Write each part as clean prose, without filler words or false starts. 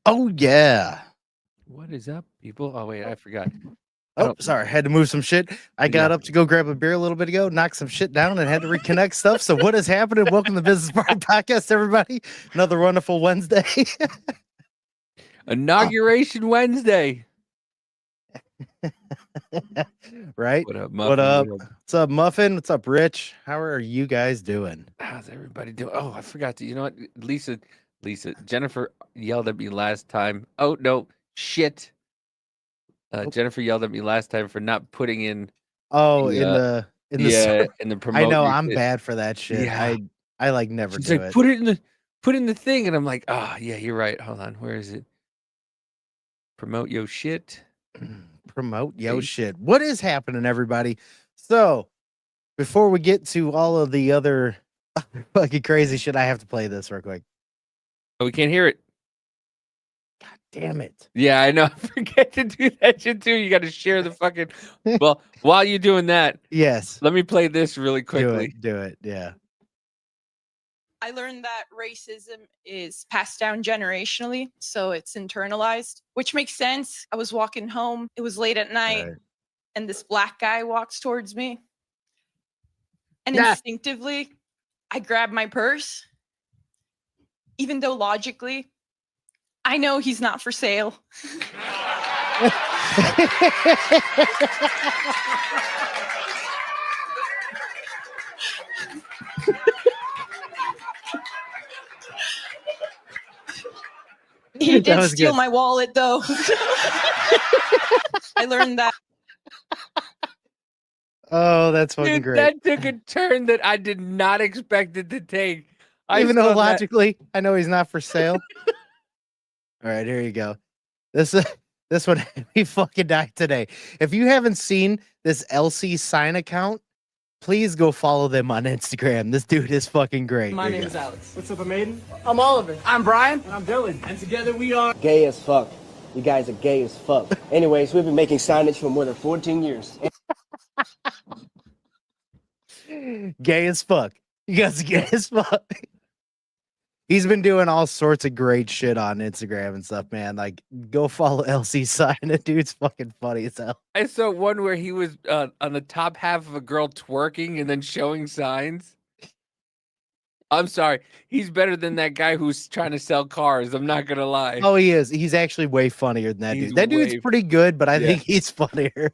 Oh yeah. What is up, people? Oh wait, I forgot. I Oh, don't. sorry. Had to move some shit. I got Yeah. up to go grab a beer a little bit ago, knock some shit down, and had to reconnect stuff. So what is happening? Welcome to Business Party Podcast, everybody. Another wonderful Wednesday. Inauguration Wednesday. Right? What up, What Muffin? up? What up? What's up, Muffin? What's up, Rich? How are you guys doing? How's everybody doing? Oh, I forgot to. You know what, Lisa, Jennifer yelled at me last time. Oh no, shit. Oh, Jennifer yelled at me last time for not putting in oh, the in the in the I promote know your I'm shit. bad for that shit. Yeah. I like never She's do like, it. put in the thing, and I'm like, ah, yeah, you're right. Hold on, where is it? Promote your shit. Promote yo Okay. shit. What is happening, everybody? So before we get to all of the other fucking crazy shit, I have to play this real quick. Oh, we can't hear it. Damn it. Yeah, I know. Forget to do that shit too. You got to share the fucking. Well, while you're doing that, Yes. let me play this really Do quickly. it. Do it. Yeah. I learned that racism is passed down generationally, so it's internalized, which makes sense. I was walking home, it was late at night, Right. and this black guy walks towards me. And Nah. instinctively, I grab my purse, even though logically, I know he's not for sale. He That did was steal good. my wallet, though. I learned that. Oh, that's fucking Dude, great. that took a turn that I did not expect it to take. Even though saw that. logically I know he's not for sale. All right, here you go. This one had me fucking die today. If you haven't seen this LC sign account, please go follow them on Instagram. This dude is fucking great. My Here you name is go. Alex. What's up, Maiden? I'm Oliver. I'm Brian. And I'm Dylan. And together we are Gay as fuck. You guys are gay as fuck. Anyways, we've been making signage for more than 14 years. Gay as fuck. You guys are gay as fuck. He's been doing all sorts of great shit on Instagram and stuff, man. Like, go follow LC Sign. That dude's fucking funny as hell. I saw one where he was on the top half of a girl twerking and then showing signs. I'm sorry, he's better than that guy who's trying to sell cars. I'm not gonna lie. Oh, he is. He's actually way funnier than that He's dude. That dude's way- pretty good, but I Yeah. think he's funnier.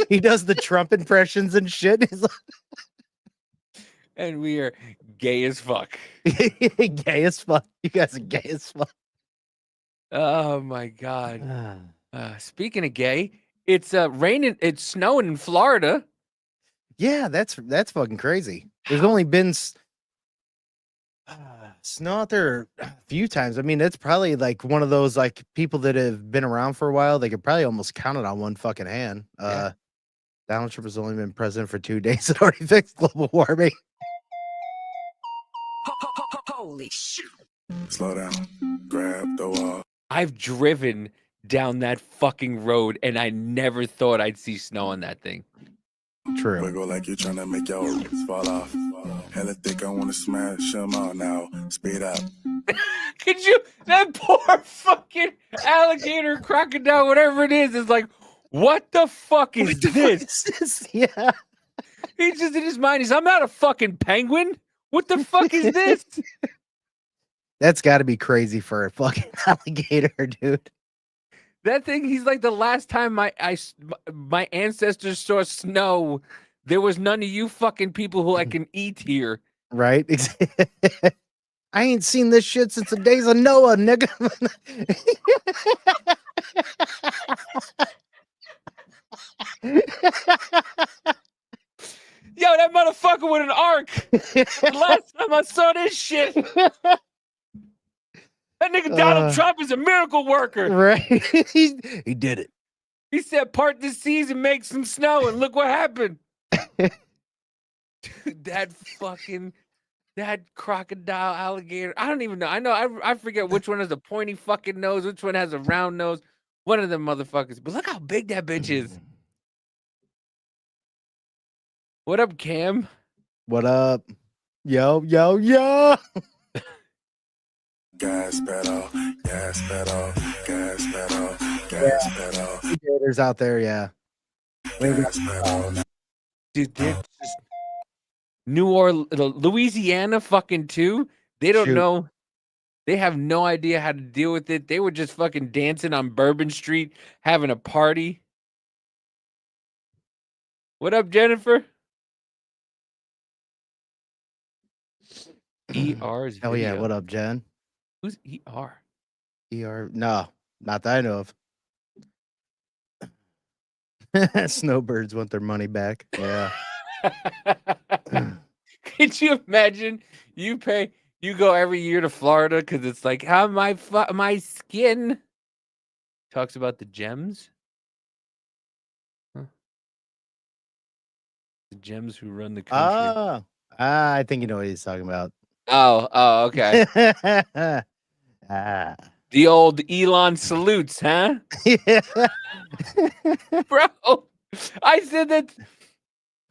He does the Trump impressions and shit. He's And we are gay as fuck. like, gay as fuck. You guys are gay as fuck. Oh my god. Speaking of gay, it's raining. It's snowing in Florida. Yeah, that's fucking crazy. There's only been snow out there a few times. I mean, it's probably like one of those like people that have been around for a while. They could probably almost count it on one fucking hand. Yeah. Donald Trump has only been president for 2 days and already fixed global warming. Holy shit. Slow down. Grab the wall. I've driven down that fucking road and I never thought I'd see snow on that thing. True. Wiggle like you're trying to make your roots fall off. Hella thick, I want to smash them out now. Speed up. Could you? That poor fucking alligator, crocodile, whatever it is like, what the fuck is this? Yeah. He's just in his mind. I'm not a fucking penguin. What the fuck is this? That's got to be crazy for a fucking alligator, dude. That thing, he's like, the last time my ancestors saw snow, there was none of you fucking people who I can eat here. Right? I ain't seen this shit since the days of Noah, nigga. Yo, that motherfucker with an arc. The last time I saw this shit, that nigga Donald Trump is a miracle worker. Right? he did it. He said, part the seas and make some snow, and look what happened. Dude, that crocodile, alligator, I don't even know. I forget which one has a pointy fucking nose, which one has a round nose. One of them motherfuckers. But look how big that bitch is. What up, Cam? What up? Yo, yo, yo. gas pedal, gas pedal, gas pedal, gas pedal, Gators out there, yeah. gas pedal. Dude, they're just New Orleans, Louisiana, fucking too. They don't Shoot. know. They have no idea how to deal with it. They were just fucking dancing on Bourbon Street, having a party. What up, Jennifer? ER's Oh yeah, video. what up, Jen? Who's ER? ER? No, not that I know of. Snowbirds want their money back. Yeah. Could you imagine? You go every year to Florida because it's like how my skin talks about the gems. Huh. The gems who run the country. I think you know what he's talking about. Oh, okay. Ah. The old Elon salutes, huh? Yeah. Bro, I said that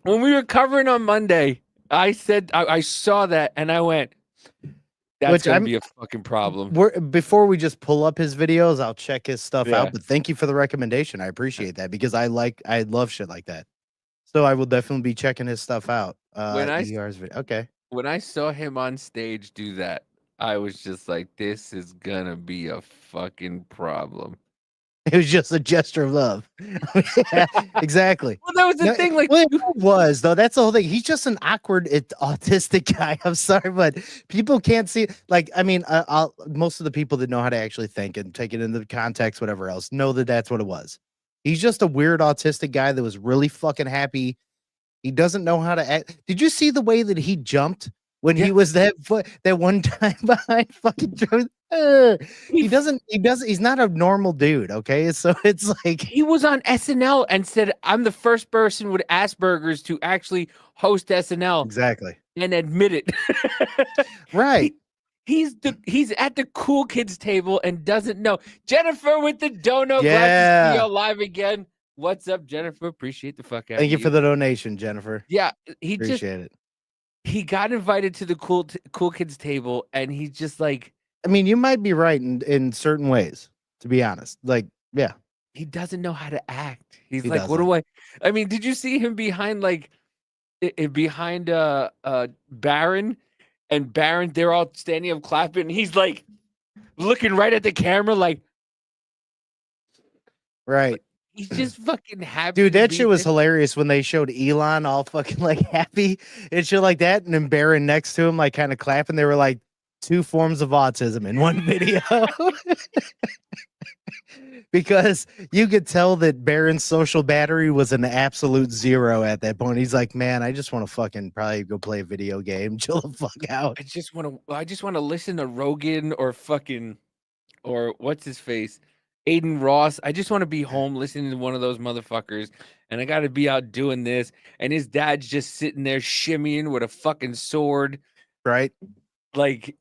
when we were covering on Monday. I said I saw that and I went, that's Which gonna I'm- be a fucking problem. Before we just pull up his videos, I'll check his stuff Yeah. out. But thank you for the recommendation. I appreciate that because I love shit like that. So I will definitely be checking his stuff out. When I s- ER's video. Okay. When I saw him on stage do that, I was just like, this is gonna be a fucking problem. It was just a gesture of love. Yeah, exactly. Well, that was the No, thing. Like, well, it was though. That's the whole thing. He's just an awkward, autistic guy. I'm sorry, but people can't see. Like, I mean, most of the people that know how to actually think and take it into context, whatever else, know that that's what it was. He's just a weird autistic guy that was really fucking happy. He doesn't know how to act. Did you see the way that he jumped when he was that one time behind fucking Joe? He's not a normal dude. Okay. So it's like he was on SNL and said, I'm the first person with Asperger's to actually host SNL exactly and admit it. right. He's at the cool kids table and doesn't know. Jennifer with the dono. Glad to Yeah. see you live again. What's up, Jennifer? Appreciate the fuck out. Thank you for the donation, Jennifer. Yeah, he Appreciate it. he got invited to the cool kids table and he's just like, I mean, you might be right in certain ways, to be honest. Like, yeah. he doesn't know how to act. He's He like, what do I mean, did you see him behind like behind Baron and Baron, they're all standing up clapping, and he's like looking right at the camera, like Right. he's just fucking happy. Dude, to that be shit was there. hilarious when they showed Elon all fucking like happy and shit like that. And then Baron next to him, like kind of clapping. They were like two forms of autism in one video. Because you could tell that Baron's social battery was an absolute zero at that point. He's like, man, I just want to fucking probably go play a video game, chill the fuck out. I just want to listen to Rogan or what's his face, Aiden Ross. I just want to be home listening to one of those motherfuckers, and I got to be out doing this. And his dad's just sitting there shimmying with a fucking sword, Right? like.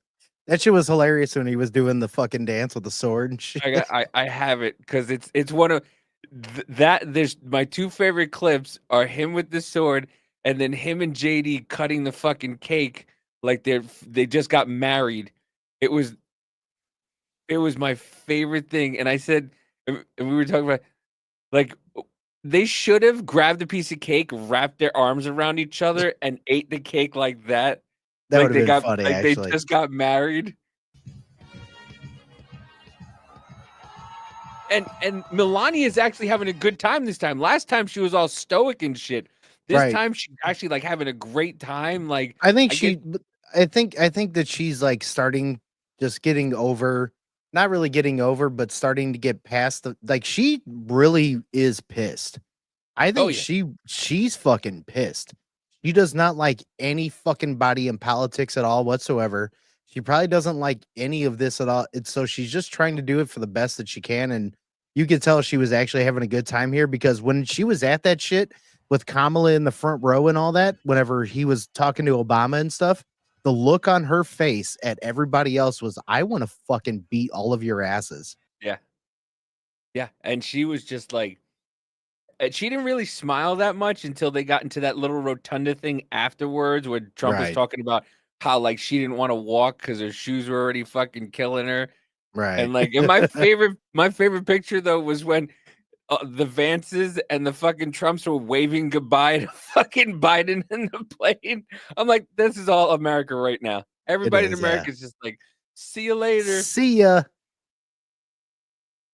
That shit was hilarious when he was doing the fucking dance with the sword and shit. I have it because it's one of that. There's my two favorite clips are him with the sword and then him and JD cutting the fucking cake like they just got married. It was my favorite thing, and I said, and we were talking about like they should have grabbed a piece of cake, wrapped their arms around each other, and ate the cake like that. That Like would they have been got funny, like actually. they just got married. And Melania is actually having a good time this time. Last time she was all stoic and shit. This Right. time she's actually like having a great time. Like I think I I think that she's like starting just getting over, not really getting over, but starting to get past the like she really is pissed. I think yeah. she's fucking pissed. She does not like any fucking body in politics at all whatsoever. She probably doesn't like any of this at all. So she's just trying to do it for the best that she can. And you could tell she was actually having a good time here because when she was at that shit with Kamala in the front row and all that, whenever he was talking to Obama and stuff, the look on her face at everybody else was, I want to fucking beat all of your asses. yeah. And she was just like she didn't really smile that much until they got into that little rotunda thing afterwards where Trump was Right. talking about how like she didn't want to walk because her shoes were already fucking killing her. Right. And like, and my favorite picture though was when the Vances and the fucking Trumps were waving goodbye to fucking Biden in the plane. I'm like, this is all America right now. Everybody in is, America is just like, see you later. See ya.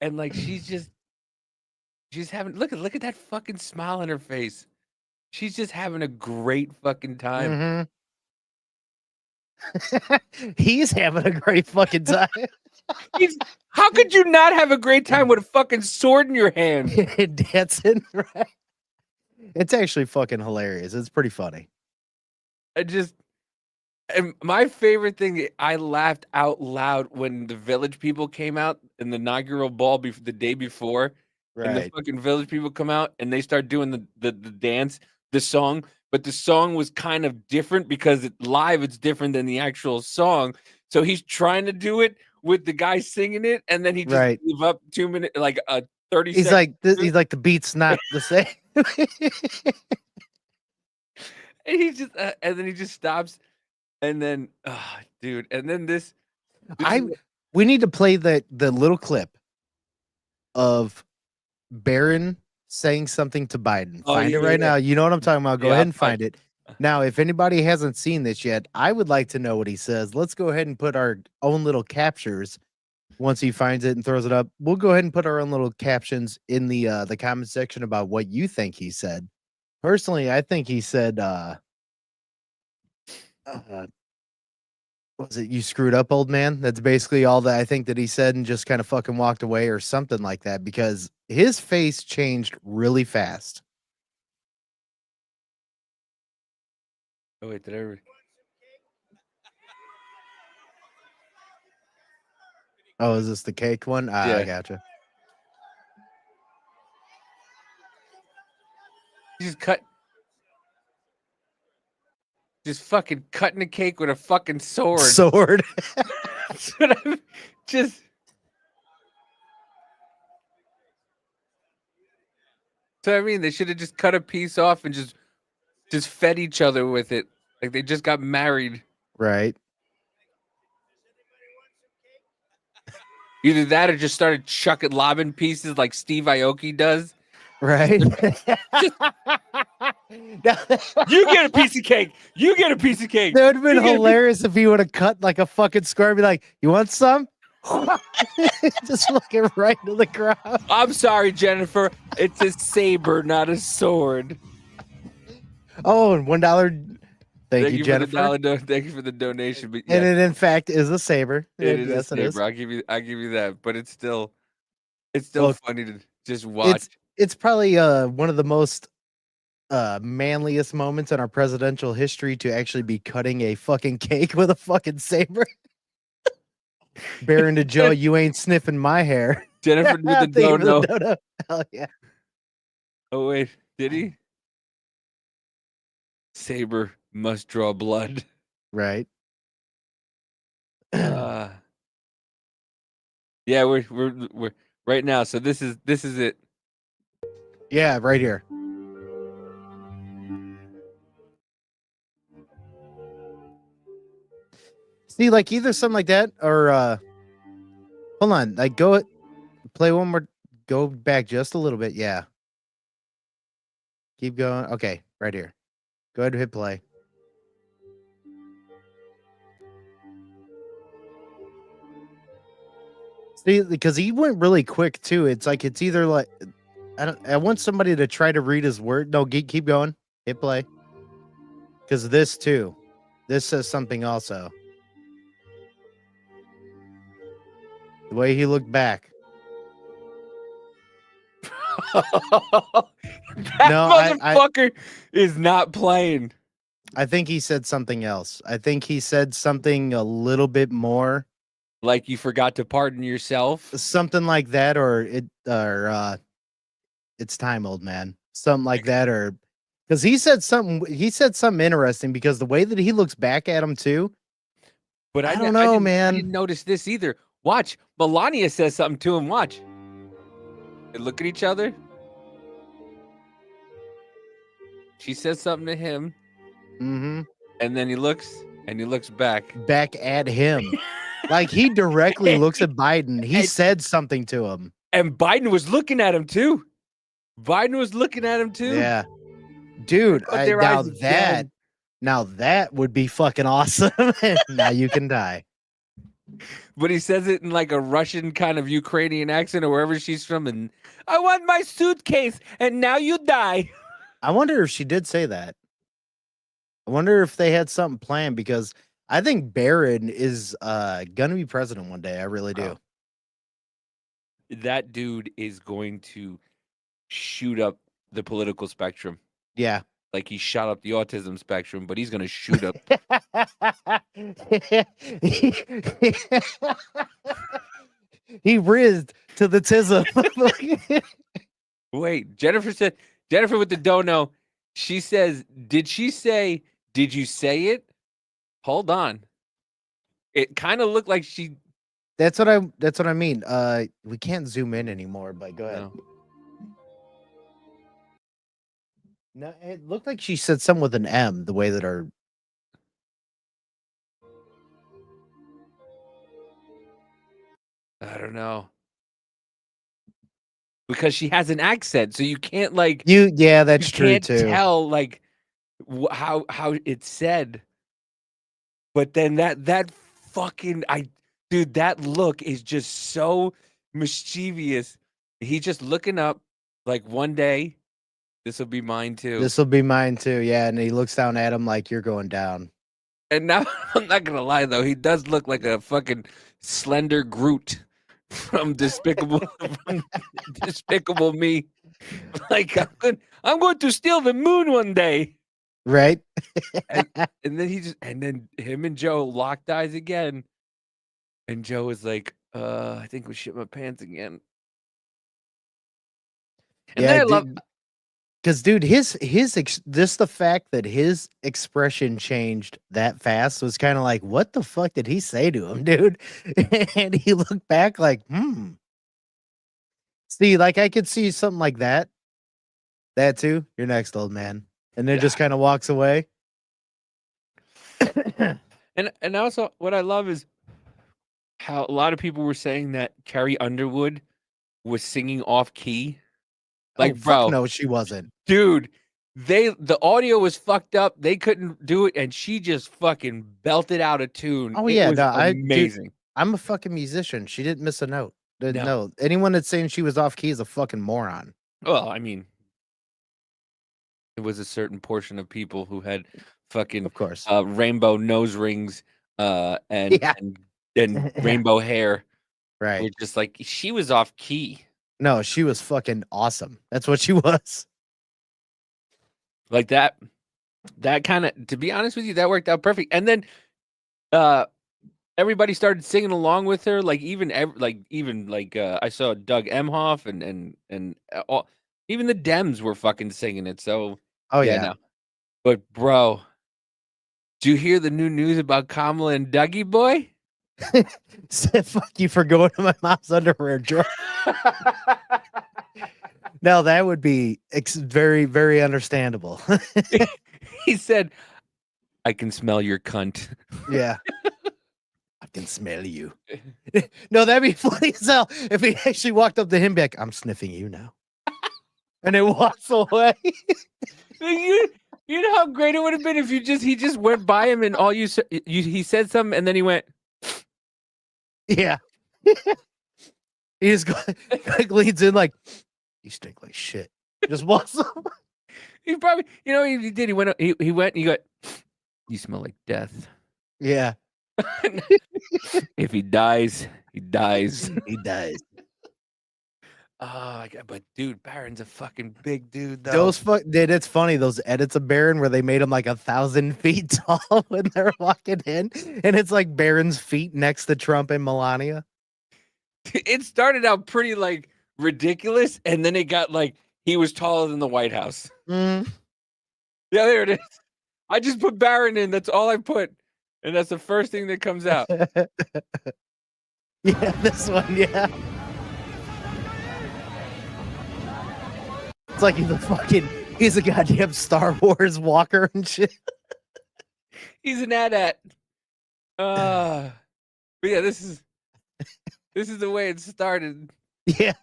And like, she's having look at that fucking smile on her face. She's just having a great fucking time. He's having a great fucking time. How could you not have a great time with a fucking sword in your hand? Dancing, right? It's actually fucking hilarious. It's pretty funny. And my favorite thing, I laughed out loud when the Village people came out in the inaugural ball the day before. And the fucking Village people come out and they start doing the dance, the song. But the song was kind of different because live it's different than the actual song. So he's trying to do it with the guy singing it, and then he just gave up 2 minutes, like 30 He's seconds. He's like, the beat's not the same. And he just and then he just stops, and then dude, and then this we need to play the little clip of Barron saying something to Biden. Find it right now. You know what I'm talking about. Go ahead and find it. Now, if anybody hasn't seen this yet, I would like to know what he says. Let's go ahead and put our own little captures. Once he finds it and throws it up, we'll go ahead and put our own little captions in the comment section about what you think he said. Personally, I think he said, was it "you screwed up, old man"? That's basically all that I think that he said, and just kind of fucking walked away or something like that, because his face changed really fast. Oh wait, did I ever? Oh, is this the cake one? Ah, Yeah. I gotcha. Just fucking cutting a cake with a fucking sword. Sword. That's what I'm just. So I mean, they should have just cut a piece off and just fed each other with it, like they just got married. Right. Either that or just started lobbing pieces like Steve Aoki does. Right. You get a piece of cake. You get a piece of cake. That would have been You get a piece- hilarious if he would have cut like a fucking square and be like, "You want some?" Just looking right into the crowd. I'm sorry, Jennifer. It's a saber, not a sword. Oh, and $1. Thank you, Jennifer. Thank you for the donation. But And it in fact is a saber. it is Yes, a it is. saber. I give you that. But it's still Well, funny to just watch. It's probably one of the most manliest moments in our presidential history to actually be cutting a fucking cake with a fucking saber. Barron to Joe, you ain't sniffing my hair. Jennifer did the Thank you for the dono. dono. Hell yeah. Oh wait, did he? Saber must draw blood. Right. Yeah, we're right now. So this is it. Yeah, right here. See, like either something like that or hold on, like play one more, go back just a little bit. Yeah. Keep going. Okay, right here. Go ahead and hit play. See, because he went really quick too. It's like it's either like I want somebody to try to read his word. No, keep going. Hit play. Because this too. This says something also. The way he looked back. That No, motherfucker is not playing. I think he said something else. I think he said something a little bit more. Like you forgot to pardon yourself. Something like that, or it's time, old man. Something like that, or because he said something interesting because the way that he looks back at him too. But I don't know, I man. didn't notice this either. Watch, Melania says something to him. Watch. They look at each other. She says something to him, Mm-hmm. and then he looks, And he looks back. back at him. Like he directly looks at Biden. He And- said something to him. And Biden was looking at him too. Yeah. Dude, Caught their eyes again. now that would be fucking awesome. Now you can die. But he says it in like a Russian kind of Ukrainian accent or wherever she's from. And I want my suitcase and now you die. I wonder if she did say that. I wonder if they had something planned because I think Barron is gonna be president one day. I really do. Oh. That dude is going to shoot up the political spectrum. Yeah. Like he shot up the autism spectrum, but he's going to shoot up. He rizzed to the tism. Wait, Jennifer with the dono. She says, did she say, did you say it? Hold on. It kind of looked like she. That's what I mean. We can't zoom in anymore, but go ahead. No, it looked like she said something with an M, the way that her. I don't know. Because she has an accent, so you can't like. Yeah, that's you true can't too. tell like how it's said. But then that fucking dude, that look is just so mischievous. He's just looking up like one day this will be mine too. This will be mine too. Yeah, and he looks down at him like you're going down. And now I'm not gonna lie though, he does look like a fucking slender Groot from Despicable Me. Like I'm going to steal the moon one day. Right? And then him and Joe locked eyes again. And Joe was like, I think we shit my pants again. And then I love because dude, just the fact that his expression changed that fast was kind of like, what the fuck did he say to him, dude? And he looked back like, See, like I could see something like that. That too. You're next, old man. And then just kind of walks away. and also what I love is how a lot of people were saying that Carrie Underwood was singing off key. Like, bro, no, she wasn't. Dude, the audio was fucked up. They couldn't do it, and she just fucking belted out a tune. Oh It yeah, was no, amazing. I'm a fucking musician. She didn't miss a note. No. No, anyone that's saying she was off key is a fucking moron. Well, I mean, it was a certain portion of people who had fucking Of course. rainbow nose rings and Yeah. and rainbow hair. Right. We're just like, she was off key. No, she was fucking awesome. That's what she was. Like that kind of, to be honest with you, that worked out perfect. And then everybody started singing along with her. Like even I saw Doug Emhoff and all, even the Dems were fucking singing it. So Oh yeah. no. But bro, did you hear the new news about Kamala and Dougie boy? Said fuck you for going to my mom's underwear drawer. Now that would be very, very understandable. He said, I can smell your cunt. Yeah. I can smell you. No, that'd be funny as hell if he actually walked up to him back, I'm sniffing you now. And it walks away. You know how great it would have been if he just went by him and all he said something and then he went, Yeah. He just like leads in like, you stink like shit. Just walks up. he probably, he did. He went, and he got, you smell like death. Yeah. If he dies, he dies. He dies. Oh my God, but dude, Barron's a fucking big dude though. Dude, it's funny, those edits of Barron where they made him like 1,000 feet tall when they're walking in, and it's like Barron's feet next to Trump and Melania. It started out pretty like ridiculous, and then it got like he was taller than the White House. Mm. Yeah, there it is. I just put Barron in. That's all I put, and that's the first thing that comes out. Yeah, this one, yeah. It's like he's a goddamn Star Wars walker and shit. He's an AT-AT. But yeah, this is the way it started. Yeah.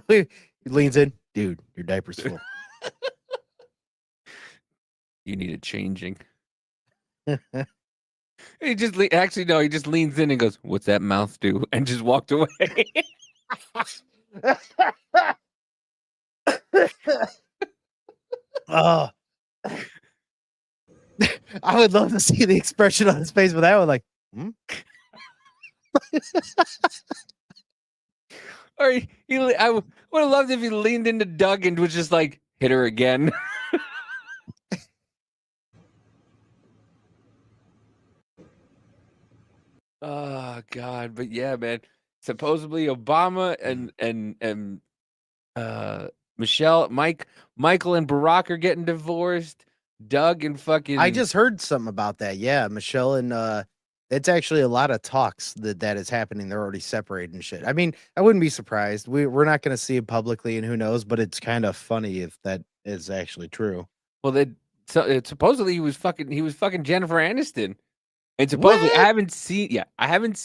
He leans in. Dude, your diaper's full. You need a changing. He just actually no, he just leans in and goes, "What's that mouth do?" and just walked away. Oh. I would love to see the expression on his face with that one, like, hmm? Or I would have loved if he leaned into Doug and was just like, "Hit her again." Oh God, but yeah, man. Supposedly Obama and Michelle, Michael and Barack are getting divorced. Doug and fucking I just heard something about that. Yeah, Michelle and it's actually a lot of talks that is happening. They're already separated and shit. I mean, I wouldn't be surprised. We're not going to see it publicly, and who knows? But it's kind of funny if that is actually true. well, supposedly he was fucking Jennifer Aniston, and supposedly What? I haven't seen. Yeah, I've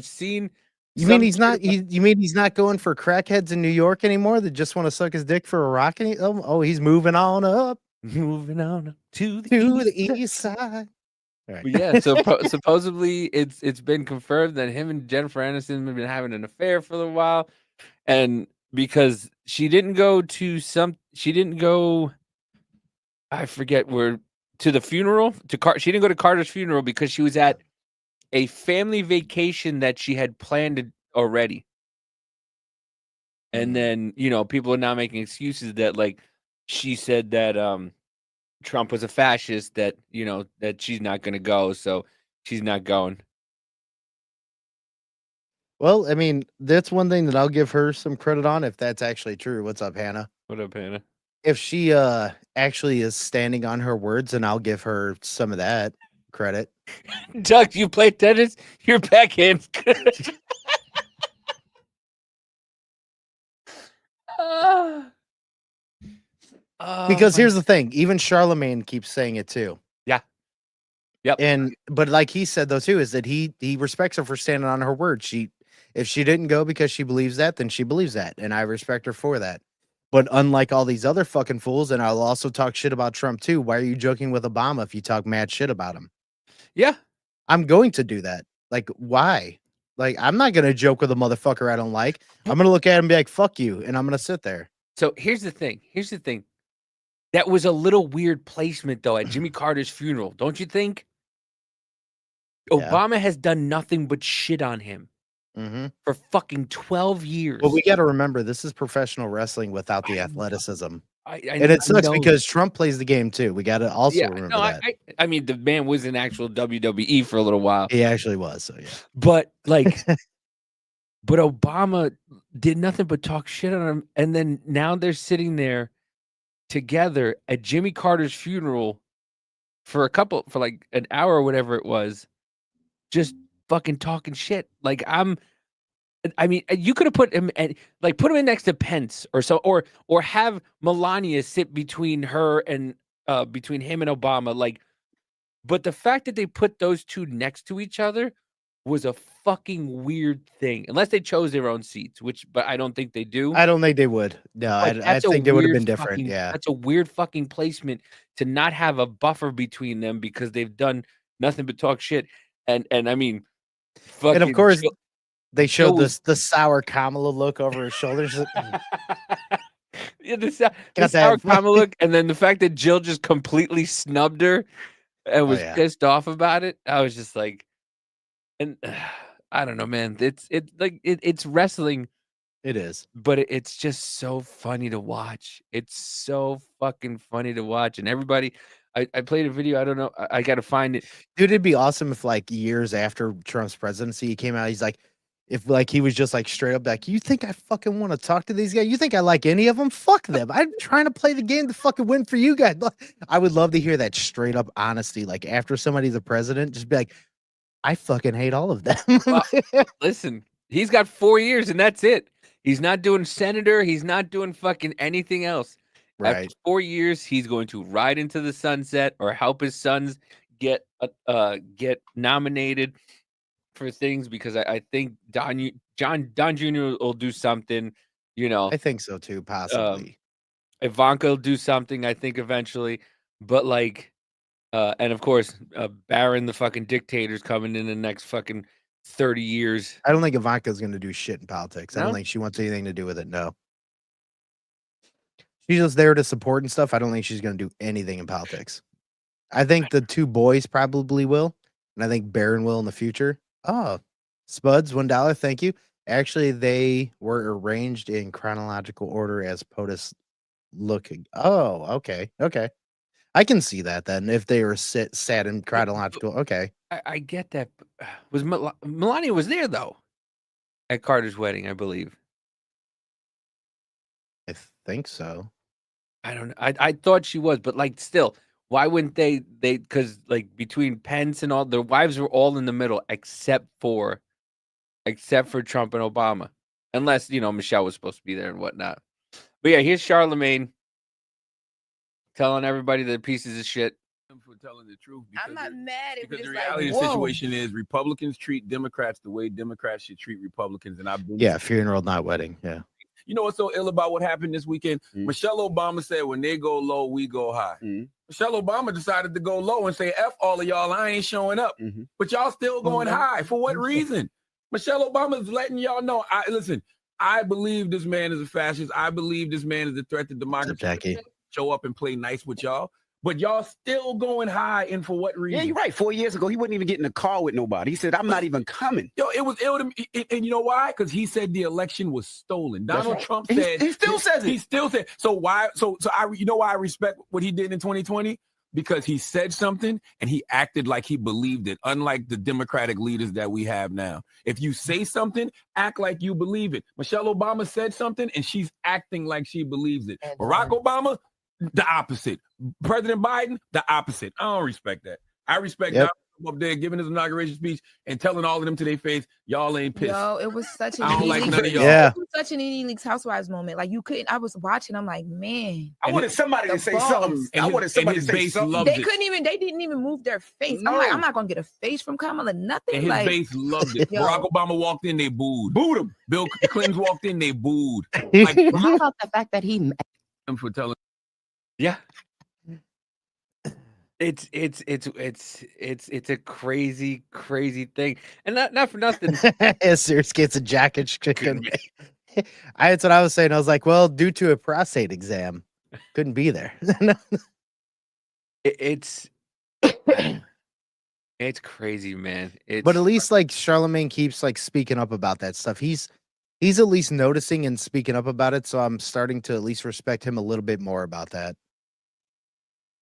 seen. You mean some he's not? shit You mean he's not going for crackheads in New York anymore that just want to suck his dick for a rock? Oh, he's moving on up moving on up to the to the east. east side. All right. But yeah, so supposedly it's been confirmed that him and Jennifer Aniston have been having an affair for a while, and because she didn't go, I forget where, to the funeral she didn't go to Carter's funeral because she was at a family vacation that she had planned already, and then people are now making excuses that like she said that Trump was a fascist, that that she's not going to go, so she's not going. Well, I mean, that's one thing that I'll give her some credit on if that's actually true. What's up, Hannah? What up, Hannah? If she actually is standing on her words, and I'll give her some of that credit. Doug, you play tennis? Your backhand's good. Because here's the thing, even Charlemagne keeps saying it too. Yeah. Yep. But like he said though too, is that he respects her for standing on her word. If she didn't go because she believes that, then she believes that, and I respect her for that. But unlike all these other fucking fools, and I'll also talk shit about Trump too. Why are you joking with Obama if you talk mad shit about him? Yeah. I'm going to do that. Like, why? Like, I'm not gonna joke with a motherfucker I don't like. I'm gonna look at him and be like, "Fuck you," and I'm gonna sit there. So here's the thing. That was a little weird placement though at Jimmy Carter's funeral, don't you think? Yeah. Obama has done nothing but shit on him for fucking 12 years. But we got to remember, this is professional wrestling without the athleticism. And it sucks because Trump plays the game too. We got to also remember that. I mean, the man was in actual WWE for a little while. He actually was, so yeah. But like, but Obama did nothing but talk shit on him, and then now they're sitting there together at Jimmy Carter's funeral for like an hour or whatever it was, just fucking talking shit. Like I mean, you could have put him in next to Pence or so, or have Melania sit between her and between him and Obama. Like, but the fact that they put those two next to each other was a fucking weird thing. Unless they chose their own seats, but I don't think they do. I don't think they would. No, I think they would have been different. Yeah, that's a weird fucking placement to not have a buffer between them because they've done nothing but talk shit. And I mean, fucking, and of course. They showed the sour Kamala look over his shoulders. Yeah, the sour Kamala look, and then the fact that Jill just completely snubbed her and was pissed off about it. I was just like, and I don't know, man. It's wrestling. It is, but it's just so funny to watch. It's so fucking funny to watch, and everybody. I played a video. I don't know. I got to find it, dude. It'd be awesome if like years after Trump's presidency, he came out. He's like. If like he was just like straight up like, you think I fucking want to talk to these guys? You think I like any of them? Fuck them. I'm trying to play the game to fucking win for you guys. I would love to hear that straight up honesty. Like after somebody's a president, just be like, I fucking hate all of them. Well, listen, he's got 4 years and that's it. He's not doing senator. He's not doing fucking anything else. Right. After 4 years, he's going to ride into the sunset or help his sons get nominated for things because I think Don Jr. will do something. You know, I think so too, possibly. Ivanka will do something. I think eventually, but like, and of course, Barron, the fucking dictator's coming in the next fucking 30 years. I don't think Ivanka's going to do shit in politics. I don't No? think she wants anything to do with it. No. She's just there to support and stuff. I don't think she's going to do anything in politics. I think the two boys probably will, and I think Barron will in the future. Oh, Spuds, $1. Thank you. Actually, they were arranged in chronological order as POTUS looking. Oh, okay. Okay. I can see that then if they were sat in chronological. Okay. I get that. Was Melania was there though at Carter's wedding, I believe. I think so. I don't know. I thought she was, but like still, why wouldn't they because like between Pence and all their wives were all in the middle except for Trump and Obama. Unless, Michelle was supposed to be there and whatnot. But yeah, here's Charlemagne telling everybody they're pieces of shit. For telling the truth. I'm not mad. Because It's the like, reality of whoa. the situation is Republicans treat Democrats the way Democrats should treat Republicans. And I've been funeral, not wedding. Yeah. You know what's so ill about what happened this weekend? Michelle Obama said, when they go low, we go high. Michelle Obama decided to go low and say, F all of y'all, I ain't showing up. But y'all still going high. For what reason? Michelle Obama is letting y'all know. Listen, I believe this man is a fascist. I believe this man is a threat to democracy. Jackie. Show up and play nice with y'all. But y'all still going high, and for what reason? Yeah, you're right. 4 years ago, he wouldn't even get in the car with nobody. He said, I'm not even coming. It was ill to me. And you know why? Because he said the election was stolen. Donald Trump said he still says it. He still said. So why? So you know why I respect what he did in 2020? Because he said something and he acted like he believed it, unlike the Democratic leaders that we have now. If you say something, act like you believe it. Michelle Obama said something and she's acting like she believes it. Barack Obama, the opposite. President Biden, the opposite. I don't respect that. I respect Donald Trump up there giving his inauguration speech and telling all of them to their face, y'all ain't pissed. Yo, it was such an I don't like none of y'all. Yeah. It was such an Leaks Housewives moment. Like you couldn't. I was watching. I'm like, man. I wanted somebody to say boss. something. And I wanted somebody to his say base something. loved They it. couldn't even. They didn't even move their face. I'm No. like, I'm not gonna get a face from Kamala. Nothing. And his like, base loved it. Yo. Barack Obama walked in, they booed. Booed him. Bill Clinton walked in, they booed. Like, How about the fact that he him for telling. Yeah. It's a crazy thing. And not for nothing. Serious gets a jacket chicken. That's what I was saying. I was like, well, due to a prostate exam, couldn't be there. It's crazy, man. But at least like Charlemagne keeps like speaking up about that stuff. He's at least noticing and speaking up about it. So I'm starting to at least respect him a little bit more about that.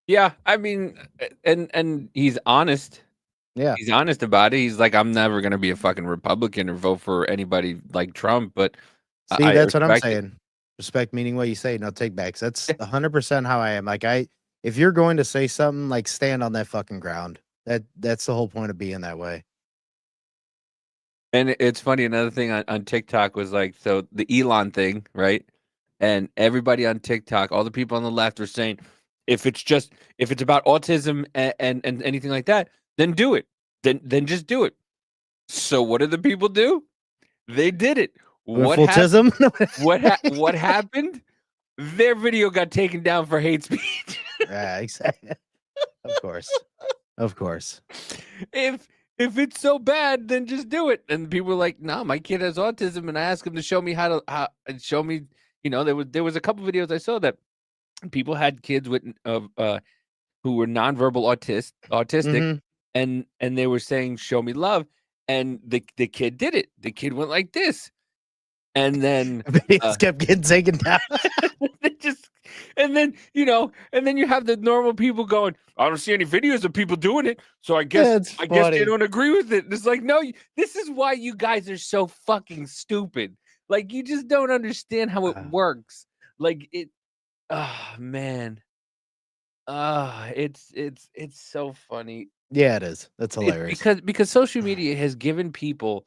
yeah, I mean, and he's honest. Yeah. He's honest about it. He's like, I'm never gonna be a fucking Republican or vote for anybody like Trump. But See, I that's what I'm respect it. saying. Respect meaning what you say, no take backs. That's 100% how I am. Like if you're going to say something, like stand on that fucking ground. That's the whole point of being that way. And it's funny. Another thing on TikTok was like, so the Elon thing, right? And everybody on TikTok, all the people on the left were saying, if it's about autism and anything like that, then do it. Then just do it. So what did the people do? They did it. What what happened? Their video got taken down for hate speech. Yeah, exactly. Of course. If it's so bad, then just do it. And people were like, "No, my kid has autism," and I asked him to show me how show me. There was a couple videos I saw that people had kids with who were nonverbal autistic, and they were saying, "Show me love," and the kid did it. The kid went like this, and then Videos kept getting taken down. and then you have the normal people going, I don't see any videos of people doing it, so I guess they don't agree with it. And it's like, no, this is why you guys are so fucking stupid. Like, you just don't understand how it works. Like it, man, it's so funny. Yeah, it is. That's hilarious. Because social media has given people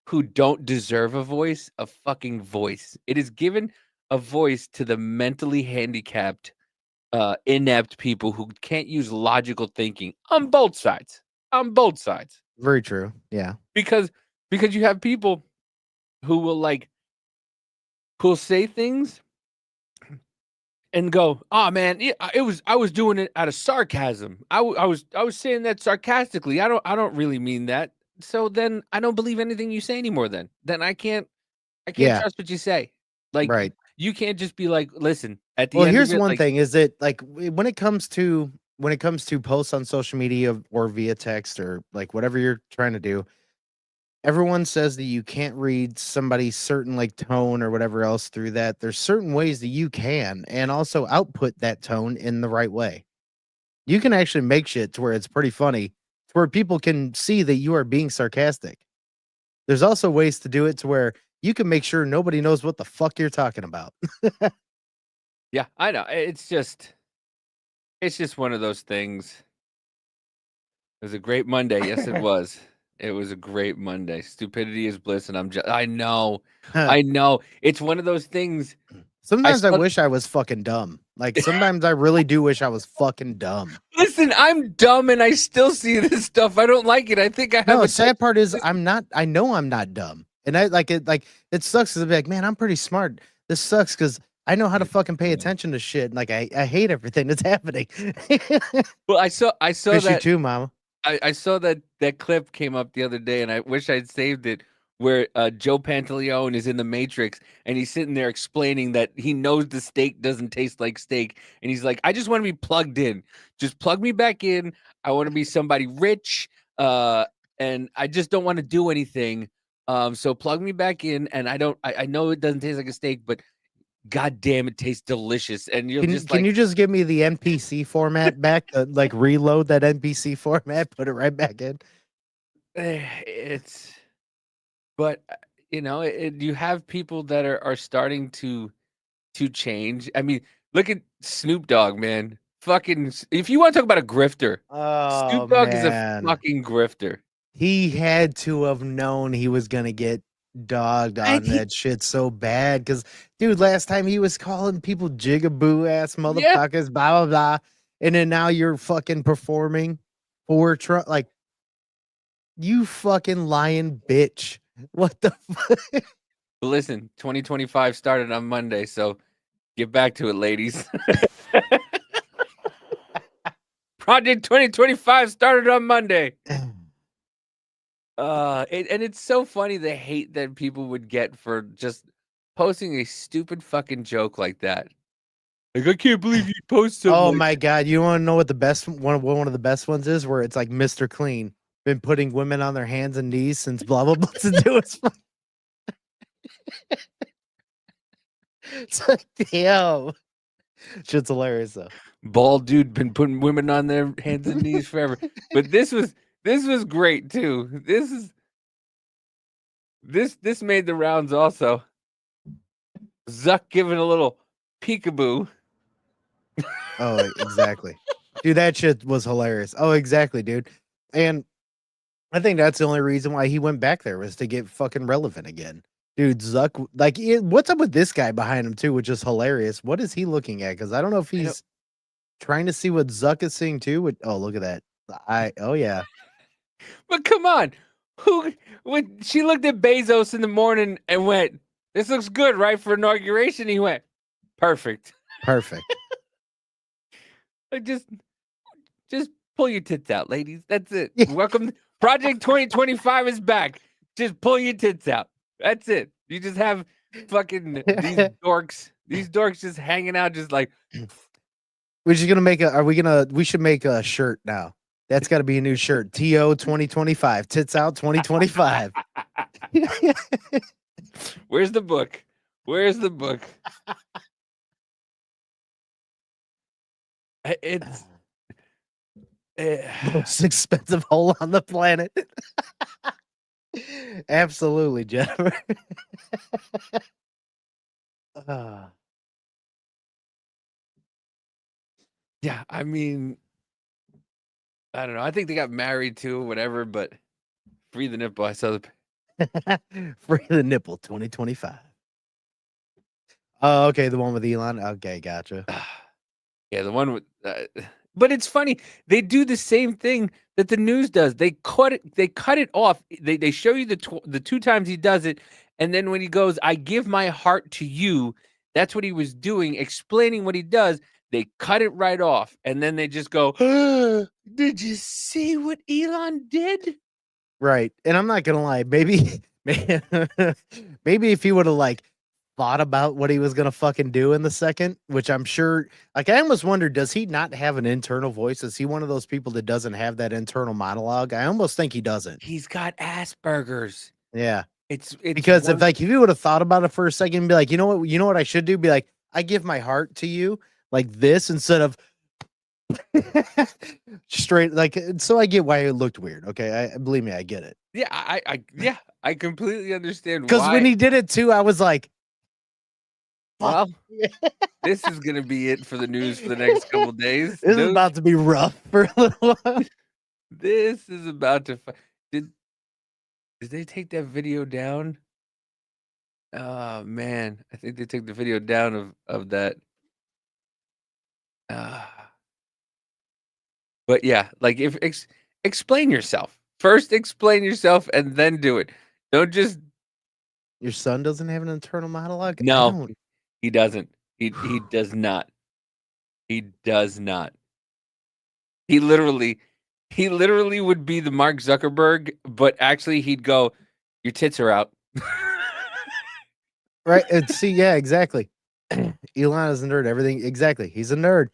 who don't deserve a voice a fucking voice. It has given a voice to the mentally handicapped inept people who can't use logical thinking on both sides. On both sides. Very true. Yeah. Because you have people who will who'll say things and go, "Oh man, I was doing it out of sarcasm. I was saying that sarcastically. I don't really mean that. So then I don't believe anything you say anymore. Then I can't Yeah. trust what you say. Like Right. you can't just be like, listen, at the Well, end here's of it, one like, thing: is that when it comes to posts on social media or via text or like whatever you're trying to do, everyone says that you can't read somebody's certain like tone or whatever else through that. There's certain ways that you can, and also output that tone in the right way. You can actually make shit to where it's pretty funny, to where people can see that you are being sarcastic. There's also ways to do it to where you can make sure nobody knows what the fuck you're talking about. yeah, I know. It's just one of those things. It was a great Monday. Yes, it was. It was a great Monday. Stupidity is bliss, and I know. I know. It's one of those things. Sometimes I saw- wish I was fucking dumb. Like sometimes I really do wish I was fucking dumb. Listen, I'm dumb and I still see this stuff. I don't like it. I think I have No, a the sad part is I'm not. I know I'm not dumb, and I like it. Like it sucks because I'm like, man, I'm pretty smart. This sucks because I know how to fucking pay attention to shit. And like I hate everything that's happening. Well, I saw Miss you that too, mama. I saw that clip came up the other day, and I wish I'd saved it. Where Joe Pantaleone is in the Matrix, and he's sitting there explaining that he knows the steak doesn't taste like steak, and he's like, "I just want to be plugged in. Just plug me back in. I want to be somebody rich, and I just don't want to do anything. So plug me back in, and I know it doesn't taste like a steak, but god damn, it tastes delicious." And you're just Can like, you just give me the NPC format back? Like reload that NPC format, put it right back in. it's. But you know, you have people that are starting to change. I mean, look at Snoop Dogg, man. Fucking, if you want to talk about a grifter, Oh, Snoop Dogg is a man. fucking grifter. He had to have known he was gonna get dogged on that shit so bad. Because, dude, last time he was calling people jigaboo ass motherfuckers, blah blah blah, and then now you're fucking performing for Trump. Like, you fucking lying bitch. What the fuck? But listen, 2025 started on Monday, so get back to it, ladies. Project 2025 started on Monday. And it's so funny the hate that people would get for just posting a stupid fucking joke like that. Like, I can't believe you posted. Oh my god! You want to know what the best one of the best ones is? Where it's like Mr. Clean been putting women on their hands and knees since blah blah blah to do it. It's like, damn, shit's hilarious though. Bald dude been putting women on their hands and knees forever. But this was great too. This made the rounds also. Zuck giving a little peekaboo. Oh, exactly. Dude, that shit was hilarious. Oh, exactly, dude. And I think that's the only reason why he went back there was to get fucking relevant again. Dude, Zuck, like, what's up with this guy behind him too, which is hilarious. What is he looking at? Because I don't know if he's trying to see what Zuck is seeing too. Oh, look at that. Oh yeah. But come on, when she looked at Bezos in the morning and went, "This looks good, right, for inauguration?" He went, "Perfect, perfect." Like just pull your tits out, ladies. That's it. Welcome, Project 2025 is back. Just pull your tits out. That's it. You just have fucking these dorks. These dorks just hanging out, just like. We're just gonna make we should make a shirt now. That's got to be a new shirt. TO 2025. Tits out 2025. Where's the book? Where's the book? It's most expensive hole on the planet. Absolutely, Jennifer. Yeah, I mean, I don't know. I think they got married too, whatever, but free the nipple. I saw the free the nipple 2025. Oh, okay, the one with Elon. Okay, gotcha. Yeah, the one with. But it's funny. They do the same thing that the news does. They cut it. They cut it off. They show you the 2 times he does it, and then when he goes, "I give my heart to you," that's what he was doing, explaining what he does. They cut it right off, and then they just go, "Did you see what Elon did?" Right. And I'm not gonna lie, maybe maybe if he would have like thought about what he was gonna fucking do in the second, which I'm sure like I almost wonder, does he not have an internal voice? Is he one of those people that doesn't have that internal monologue? I almost think he doesn't. He's got Asperger's. Yeah. It's Because if one- like if you would have thought about it for a second and be like, you know what I should do? Be like, I give my heart to you like this instead of straight like so I get why it looked weird. Okay. I believe me, I get it. yeah, I completely understand Because why. when he did it too, I was like, Well, this is gonna be it for the news for the next couple days. this is Those- about to be rough for a little while. This is about to. Did they take that video down? Oh man, I think they took the video down of that. But yeah, like if explain yourself first, explain yourself, and then do it. Don't just Your son doesn't have an internal monologue? I no. don't. He doesn't. He does not. He does not. He literally would be the Mark Zuckerberg, but actually he'd go, "Your tits are out." Right. And see, yeah, exactly. Elon is a nerd. Everything exactly. He's a nerd.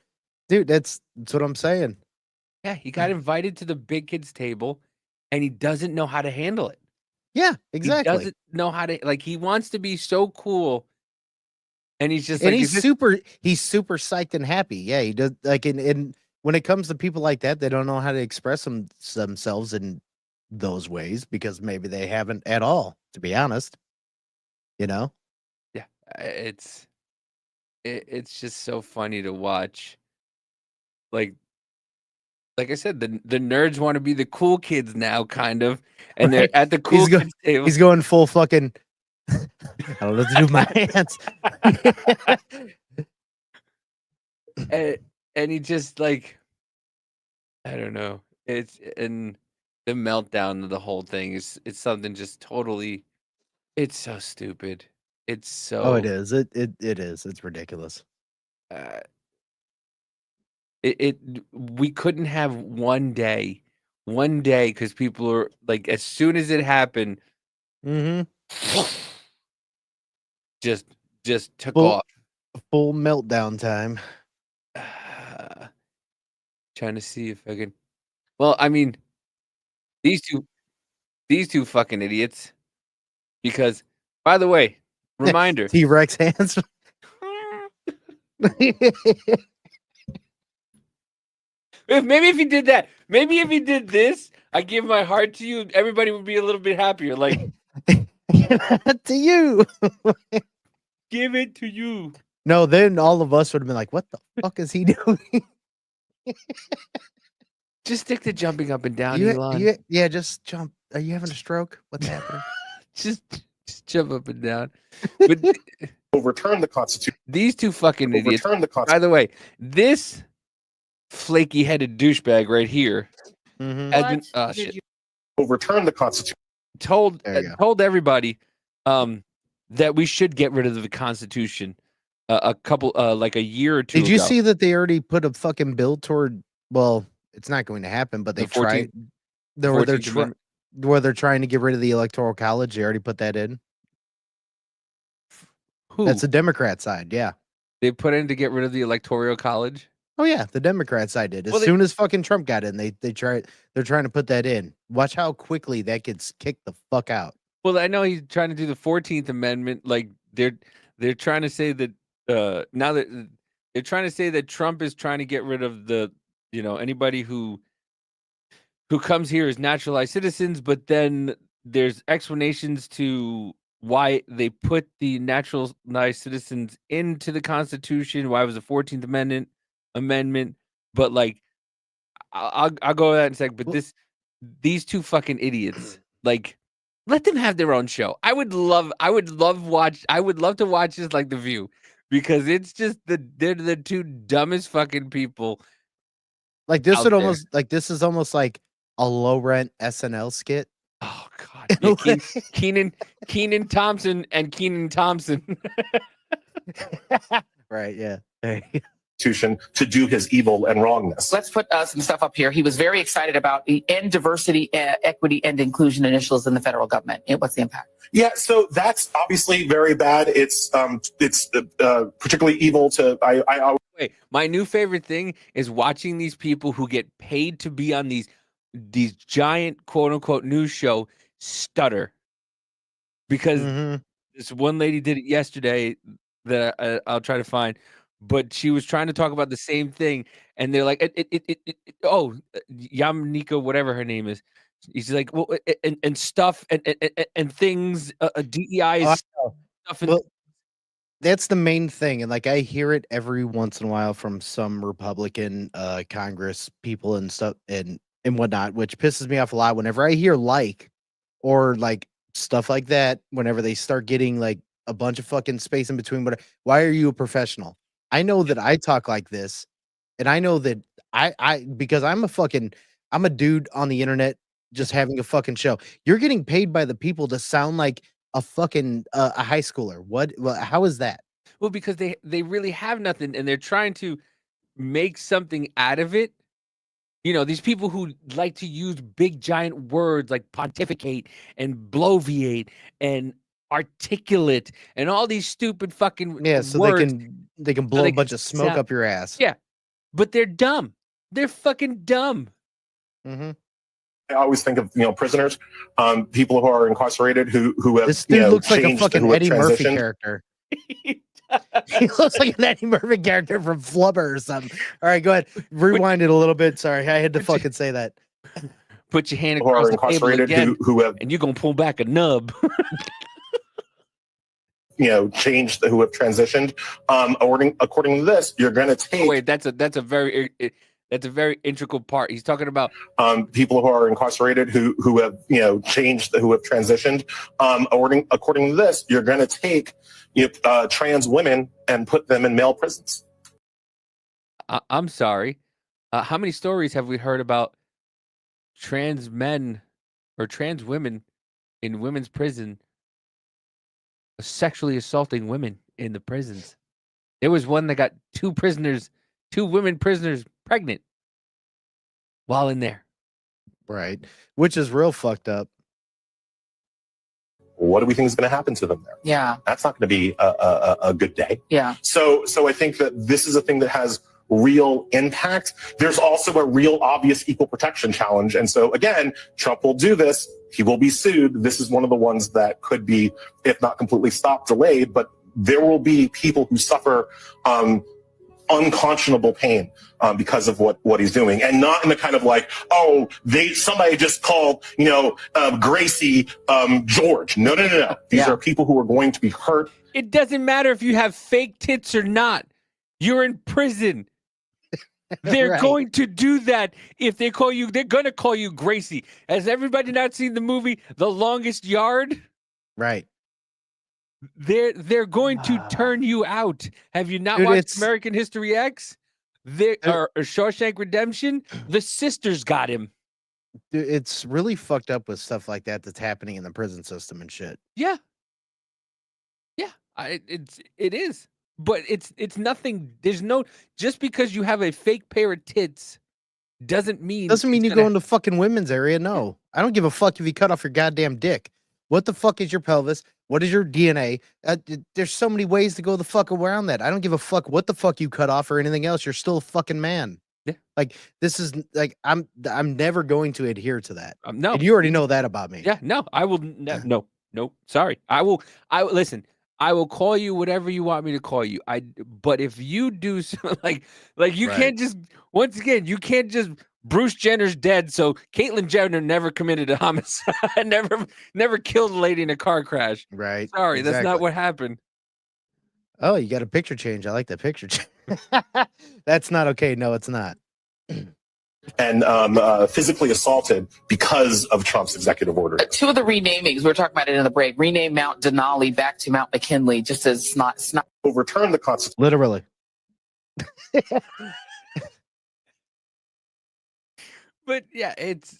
Dude, that's what I'm saying. Yeah, he got invited to the big kids table, and he doesn't know how to handle it. Yeah, He exactly. doesn't know how to like. He wants to be so cool, and he's just And like, he's "Is this-" super psyched and happy. Yeah, he does like and when it comes to people like that, they don't know how to express themselves in those ways because maybe they haven't at all, to be honest. You know? Yeah, it's just so funny to watch. Like I said, the nerds want to be the cool kids now, kind of, and they're Right. at the cool go- kids table. He's going full fucking I don't know what to do with my hands. and he just like, I don't know. It's and the meltdown of the whole thing is it's something just totally. It's so stupid. It's so. Oh, it is. It is. It's ridiculous. We couldn't have one day because people are like, as soon as it happened, Mm-hmm. just took Full- off. Full meltdown time. Trying to see if I can. Well, I mean, these two fucking idiots. Because, by the way, reminder. T-Rex hands. Maybe if he did that, maybe if he did this, I give my heart to you, everybody would be a little bit happier. Like, To you. give it to you. No, then all of us would have been like, what the fuck is he doing? Just stick to jumping up and down, You- Elon. yeah, just jump. Are you having a stroke? What's happening? Just jump up and down. But Overturn the Constitution. these two fucking idiots. Overturn the By Constitution. the way, this flaky headed douchebag right here Mhm. has been shit, Overturn the Constitution. told There you go. told everybody that we should get rid of the Constitution a couple like a year or two Did you ago. see that they already put a fucking bill toward? Well, it's not going to happen, but they The 14th tried. Where they're 14th Amendment? where they're trying to get rid of the Electoral College. They already put that in. Who That's the Democrat side. Yeah. they put in to get rid of the Electoral College? Oh yeah, the Democrat side did. As Well, they- soon as fucking Trump got in, they're trying to put that in. Watch how quickly that gets kicked the fuck out. Well, I know he's trying to do the 14th Amendment. Like they're trying to say that now that they're trying to say that Trump is trying to get rid of the anybody who comes here as naturalized citizens, but then there's explanations to why they put the naturalized citizens into the Constitution. Why it was the 14th Amendment, but like I'll go with that in a sec. But Well- these two fucking idiots, like, let them have their own show. I would love to watch this like The View. because it's just they're the two dumbest fucking people. Like this out would there. almost like this is almost like a low rent SNL skit. Oh God, yeah, Keenan Thompson and Keenan Thompson. Right, yeah. To do his evil and wrongness. Let's put some stuff up here. He was very excited about the end diversity, equity, and inclusion initiatives in the federal government. What's the impact? Yeah, so that's obviously very bad. It's particularly evil to. I Wait, my new favorite thing is watching these people who get paid to be on these giant quote unquote news show stutter, because this one lady did it yesterday that I'll try to find, but she was trying to talk about the same thing, and they're like, Yamnika, whatever her name is. He's like, well, and stuff and things, DEI is stuff. And that's the main thing, and like I hear it every once in a while from some Republican Congress people and stuff and whatnot, which pisses me off a lot whenever I hear or like stuff like that. Whenever they start getting like a bunch of fucking space in between, but why are you a professional? I know that I talk like this, and I know that I because I'm a dude on the internet just having a fucking show. You're getting paid by the people to sound like a fucking a high schooler. What? Well, how is that? Well, because they really have nothing, and they're trying to make something out of it. You know, these people who like to use big giant words like pontificate and bloviate and articulate and all these stupid fucking So words. they can blow a bunch of smoke up your ass. Yeah, but they're dumb. They're fucking dumb. Mm-hmm. I always think of prisoners, people who are incarcerated who have this dude looks like a changed, fucking who have Eddie Murphy transitioned. character. He looks like an Eddie Murphy character from Flubber or something. All right, go ahead. Rewind it a little bit. Sorry, I had to fucking say that. Put your hand Who across are the table incarcerated, again, who have and you're gonna pull back a nub. changed, who have transitioned. According to this, you're going to take. Wait, that's a very integral part. He's talking about people who are incarcerated, who have changed, who have transitioned. According to this, you're going to take trans women and put them in male prisons. I'm sorry. How many stories have we heard about trans men or trans women in women's prison sexually assaulting women in the prisons? There was one that got two women prisoners pregnant while in there. Right. Which is real fucked up. What do we think is going to happen to them there? Yeah. That's not going to be a good day. Yeah. So I think that this is a thing that has real impact. There's also a real obvious equal protection challenge. And so again, Trump will do this. He will be sued. This is one of the ones that could be, if not completely stopped, delayed, but there will be people who suffer unconscionable pain because of what he's doing, and not in the kind of like, somebody just called Gracie George. No. These are people who are going to be hurt. It doesn't matter if you have fake tits or not. You're in prison. They're Right. going to do that if they call you. They're going to call you Gracie. Has everybody not seen the movie The Longest Yard? Right. They're going to turn you out. Have you not Dude, watched it's- American History X? Or Shawshank Redemption? The sisters got him. Dude, it's really fucked up with stuff like that that's happening in the prison system and shit. Yeah. It is. But it's nothing. There's no, just because you have a fake pair of tits doesn't mean Doesn't mean it's you gonna- go into fucking women's area. No, I don't give a fuck if you cut off your goddamn dick. What the fuck is your pelvis? What is your DNA? There's so many ways to go the fuck around that. I don't give a fuck what the fuck you cut off or anything else. You're still a fucking man. Yeah. Like this is like I'm never going to adhere to that. No. And you already know that about me. Yeah, no, I will. No, sorry. I will listen. I will call you whatever you want me to call you. But if you do like you Right. can't just, once again, you can't just, Bruce Jenner's dead, so Caitlyn Jenner never committed a homicide, never killed a lady in a car crash. Right. Sorry, that's not Exactly. what happened. Oh, you got a picture change. I like that picture change. That's not okay. No, it's not. and physically assaulted because of Trump's executive order. Two of the renamings, we were talking about it in the break, rename Mount Denali back to Mount McKinley, just as not. Overturn the Constitution. Literally. But yeah, it's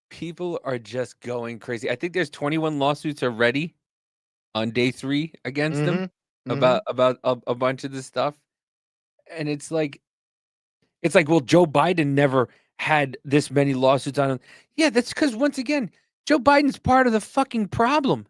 people are just going crazy. I think there's 21 lawsuits already on day 3 against them about a bunch of this stuff. And it's like, well, Joe Biden never had this many lawsuits on him. Yeah, that's because once again, Joe Biden's part of the fucking problem.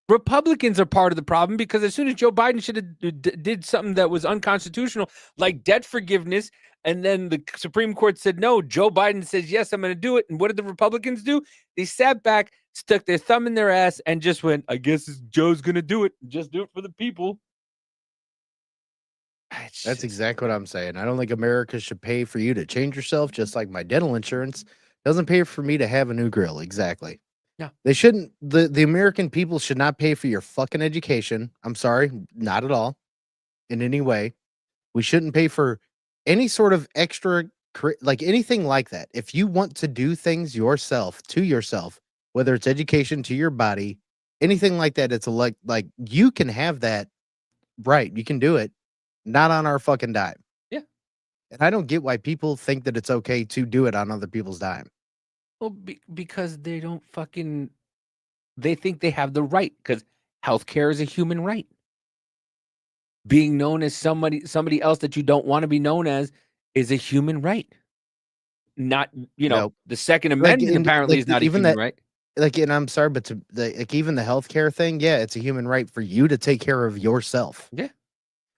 Republicans are part of the problem because as soon as Joe Biden should have did something that was unconstitutional, like debt forgiveness, and then the Supreme Court said no, Joe Biden says yes, I'm going to do it. And what did the Republicans do? They sat back, stuck their thumb in their ass, and just went, I guess Joe's going to do it. Just do it for the people. That's exactly what I'm saying. I don't think America should pay for you to change yourself, just like my dental insurance doesn't pay for me to have a new grill. Exactly. No. They shouldn't. The American people should not pay for your fucking education. I'm sorry, not at all. In any way. We shouldn't pay for any sort of extra, like anything like that. If you want to do things yourself, to yourself, whether it's education to your body, anything like that, it's like you can have that right. You can do it. Not on our fucking dime. Yeah. And I don't get why people think that it's okay to do it on other people's dime. Well, because they don't fucking, they think they have the right because healthcare is a human right. Being known as somebody else that you don't want to be known as is a human right. Not, the Second Amendment apparently is not even a human right. Like, and I'm sorry, but even the healthcare thing, yeah, it's a human right for you to take care of yourself. Yeah.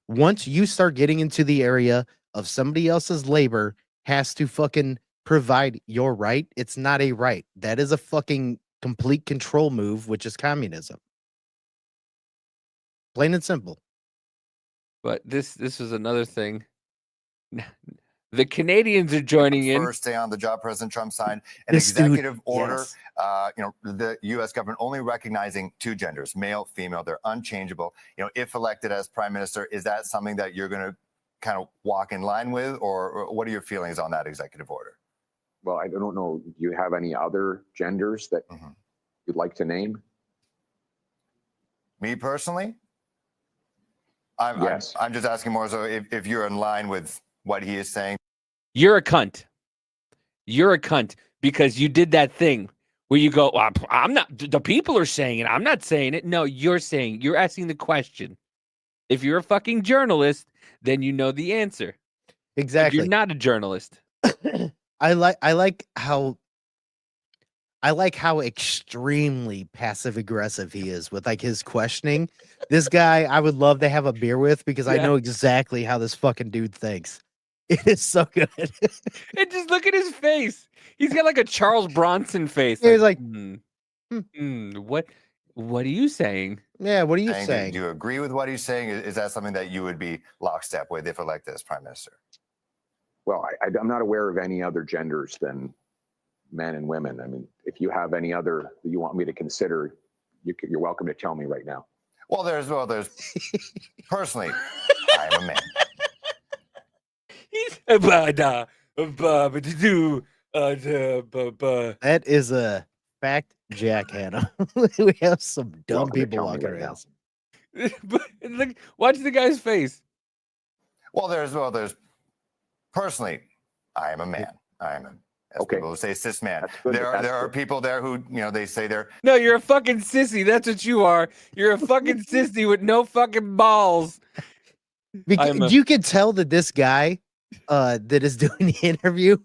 Once you start getting into the area of somebody else's labor has to fucking provide your right, it's not a right. That is a fucking complete control move, which is communism. Plain and simple. But this was another thing. The Canadians are joining in. First day on the job, President Trump signed an This dude, executive order. yes. The U.S. government only recognizing 2 genders, male, female. They're unchangeable. If elected as prime minister, is that something that you're going to kind of walk in line with, or what are your feelings on that executive order? Well, I don't know. Do you have any other genders that you'd like to name? Me personally, Yes. I'm just asking more so if you're in line with what he is saying. You're a cunt. You're a cunt because you did that thing where you go, well, I'm not, the people are saying it. I'm not saying it. No, you're asking the question. If you're a fucking journalist, then you know the answer. Exactly. If you're not a journalist. I like how extremely passive aggressive he is with like his questioning. This guy, I would love to have a beer with because I know exactly how this fucking dude thinks. It is so good. And just look at his face. He's got like a Charles Bronson face. Yeah, he's like, what are you saying? Yeah, what are you saying? Do you agree with what he's saying? Is that something that you would be lockstep with if elected as prime minister? Well, I'm not aware of any other genders than men and women. I mean, if you have any other that you want me to consider, you're welcome to tell me right now. Well, there's personally, I am a man. That is a fact, Jack Hanna. We have some dumb people walking around. But look, watch the guy's face. Well, there's personally, I am a man. I am a people who say cis man. There are people there who they say they're no. You're a fucking sissy. That's what you are. You're a fucking sissy with no fucking balls. Because you can tell that this guy that is doing the interview,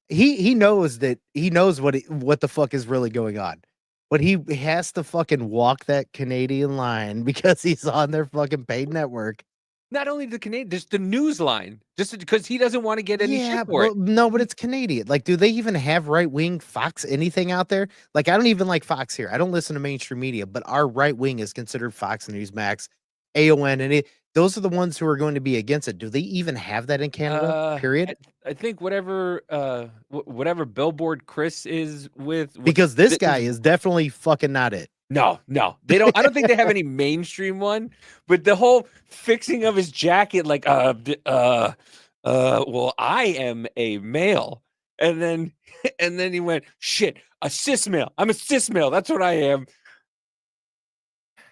he knows what the fuck is really going on. But he has to fucking walk that Canadian line because he's on their fucking paid network. Not only the Canadian, just the news line, just because he doesn't want to get any shit for it. No, but it's Canadian. Like, do they even have right wing Fox anything out there? Like, I don't even like Fox here. I don't listen to mainstream media, but our right wing is considered Fox News Max, AON, and those are the ones who are going to be against it. Do they even have that in Canada? Period. I think whatever Billboard Chris is with because this guy is definitely fucking not it. No, they don't. I don't think they have any mainstream one, but the whole fixing of his jacket, like, well, I am a male. And then and then he went, shit, a cis male. I'm a cis male. That's what I am.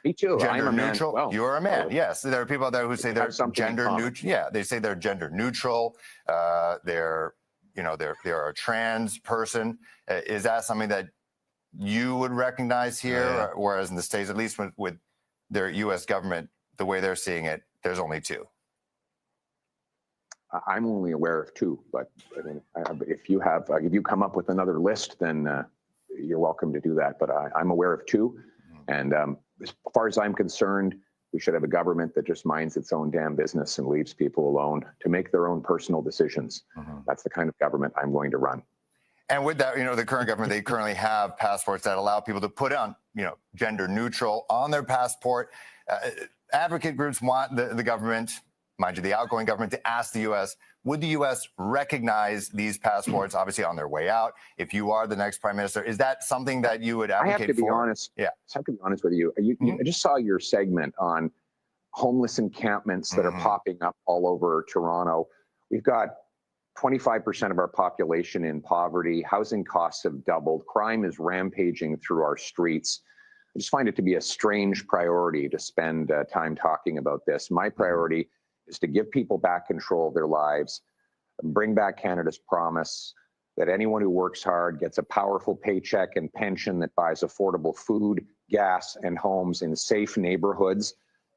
Me too. I'm Gender a man. neutral. Well, You are a man. Yes, there are people out there who say we they're have something in gender common. neutral. Yeah, they say they're gender neutral. They're they're a trans person. Is that something that you would recognize here? Yeah. Whereas in the States, at least with their U.S. government, the way they're seeing it, there's only two. I'm only aware of two, but I mean, if you come up with another list, then you're welcome to do that. But I'm aware of two, and as far as I'm concerned, we should have a government that just minds its own damn business and leaves people alone to make their own personal decisions. That's the kind of government I'm going to run. And with that, the current government, they currently have passports that allow people to put on, gender neutral on their passport. Advocate groups want the government, mind you, the outgoing government, to ask the U.S., would the U.S. recognize these passports, obviously on their way out, if you are the next prime minister? Is that something that you would advocate for? I have to be honest. Yeah. I have to be honest with you. I just saw your segment on homeless encampments that are popping up all over Toronto. We've got 25% of our population in poverty. Housing costs have doubled. Crime is rampaging through our streets. I just find it to be a strange priority to spend time talking about this. My priority is to give people back control of their lives, bring back Canada's promise that anyone who works hard gets a powerful paycheck and pension that buys affordable food, gas, and homes in safe neighborhoods.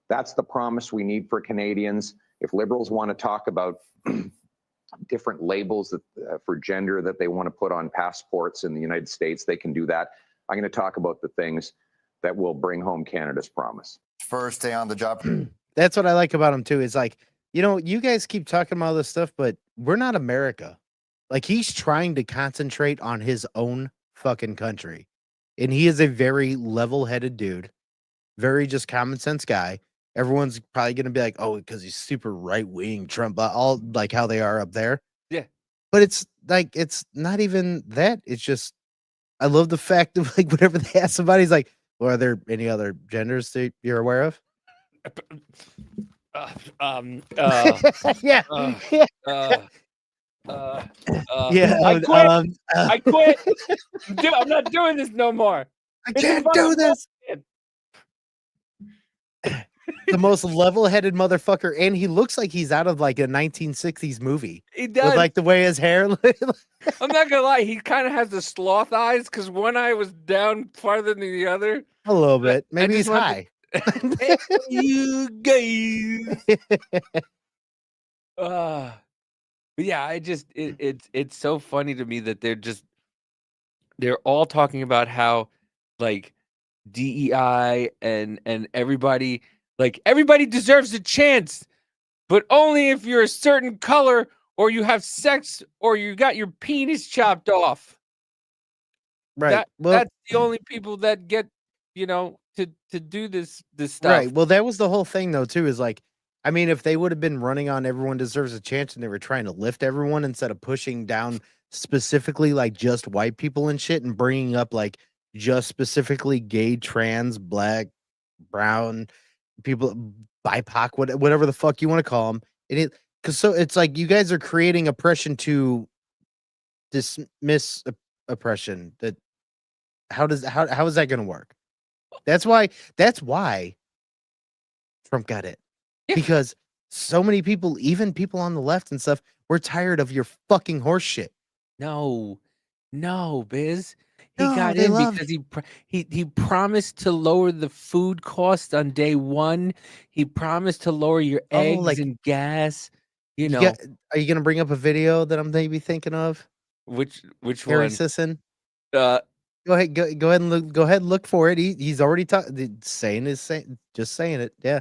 That's the promise we need for Canadians. If Liberals want to talk about different labels for gender that they want to put on passports in the United States, they can do that. I'm going to talk about the things that will bring home Canada's promise. First day on the job. That's what I like about him too. Is like, you guys keep talking about all this stuff, but we're not America. Like, he's trying to concentrate on his own fucking country. And he is a very level-headed dude, very just common sense guy. Everyone's probably going to be like, oh, because he's super right-wing, Trump, all like how they are up there. Yeah. But it's like, it's not even that. It's just, I love the fact of like, whenever they ask somebody, he's like, well, are there any other genders that you're aware of? Yeah. Yeah. I quit. I quit. Dude, I'm not doing this no more. I can't do this. The most level-headed motherfucker, and he looks like he's out of like a 1960s movie. He does. With like the way his hair. I'm not gonna lie, he kind of has the sloth eyes because one eye was down farther than the other. A little bit. Maybe he's just want high. Hey, you guys. But yeah, it's so funny to me that they're all talking about how like DEI and everybody deserves a chance, but only if you're a certain color or you have sex or you got your penis chopped off. Right. That's the only people that get, to do this stuff. Right. Well, that was the whole thing though, too, is like, I mean, if they would have been running on everyone deserves a chance and they were trying to lift everyone instead of pushing down specifically like just white people and shit and bringing up like just specifically gay, trans, black, brown people, BIPOC, whatever the fuck you want to call them. Because so it's like you guys are creating oppression to dismiss oppression. That how is that going to work? That's why Trump got it. Yeah. Because so many people, even people on the left and stuff, we're tired of your fucking horse shit. No, Biz. He No, got they in love- because he promised to lower the food cost on day one. He promised to lower your eggs like- and gas. Are you going to bring up a video that I'm maybe thinking of? Which Harry one? Sisson. Uh, Go ahead and look for it. He's already saying it. Yeah,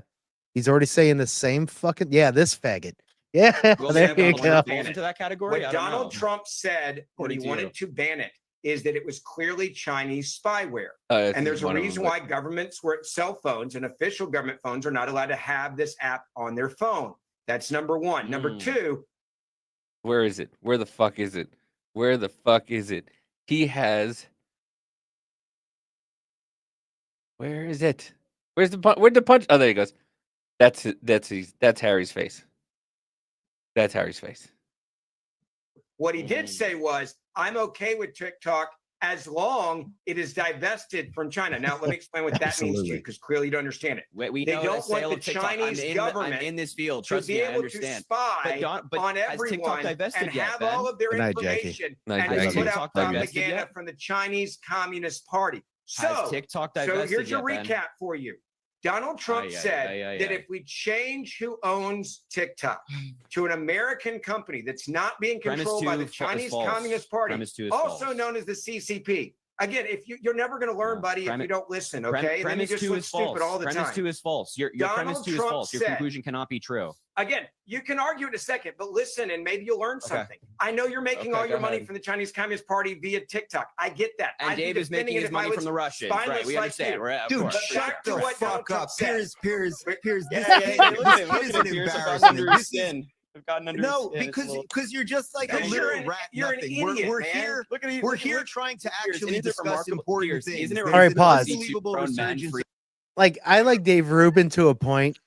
he's already saying the same fucking this faggot. Yeah, there you go. Into that category. What Donald Trump said when he wanted to ban it is that it was clearly Chinese spyware. And there's a reason why governments, cell phones and official government phones are not allowed to have this app on their phone. That's number one. Number two. Where is it? Where the fuck is it? Where the fuck is it? He has. Where is it? Where'd the punch? Oh, there he goes. That's Harry's face. That's Harry's face. What he did say was, I'm okay with TikTok as long it is divested from China. Now, let me explain what that means to you, because clearly you don't understand it. We They know don't want the TikTok. Chinese government I'm in this field. to Trust be me, I able to understand. spy on has TikTok everyone divested and yet, have Ben? all of their Good night, Jackie. information Night, and Jackie. put out TikTok divested propaganda yet? from the Chinese Communist Party. Has TikTok divested here's your yet, Ben? recap for you. Donald Trump said that if we change who owns TikTok to an American company that's not being Premise controlled by two the is Chinese false. Communist Party, Premise two is also false. known as the CCP. Again, if you're never going to learn, buddy, if you don't listen, okay? And then you Premise just two look is false. stupid all the Premise time. two is false. Your Donald premise two is Trump false. Your said- conclusion cannot be true. Again, you can argue in a second, but listen, and maybe you'll learn something. I know you're making all Okay, your go money ahead. from the Chinese Communist Party via TikTok. I get that. And I'd be Dave is defending making it his if I money was from the Russians. spineless Right, we like understand. you. Right, of Dude, course. But shut back to the what Donald fuck Trump up. said. Piers, Yeah, this is look at him. Look an at Piers. I've gotten embarrassment. under his This is- skin. I've gotten under No, his skin. It's a little- because you're just like a Because little you're an- rat you're an nothing. idiot, we're man. here. Look at We're here trying to Piers, actually isn't it discuss remarkable- important Piers, things. isn't it There's All right, an pause. unbelievable Grown man resurgence. free- Like I like Dave Rubin to a point.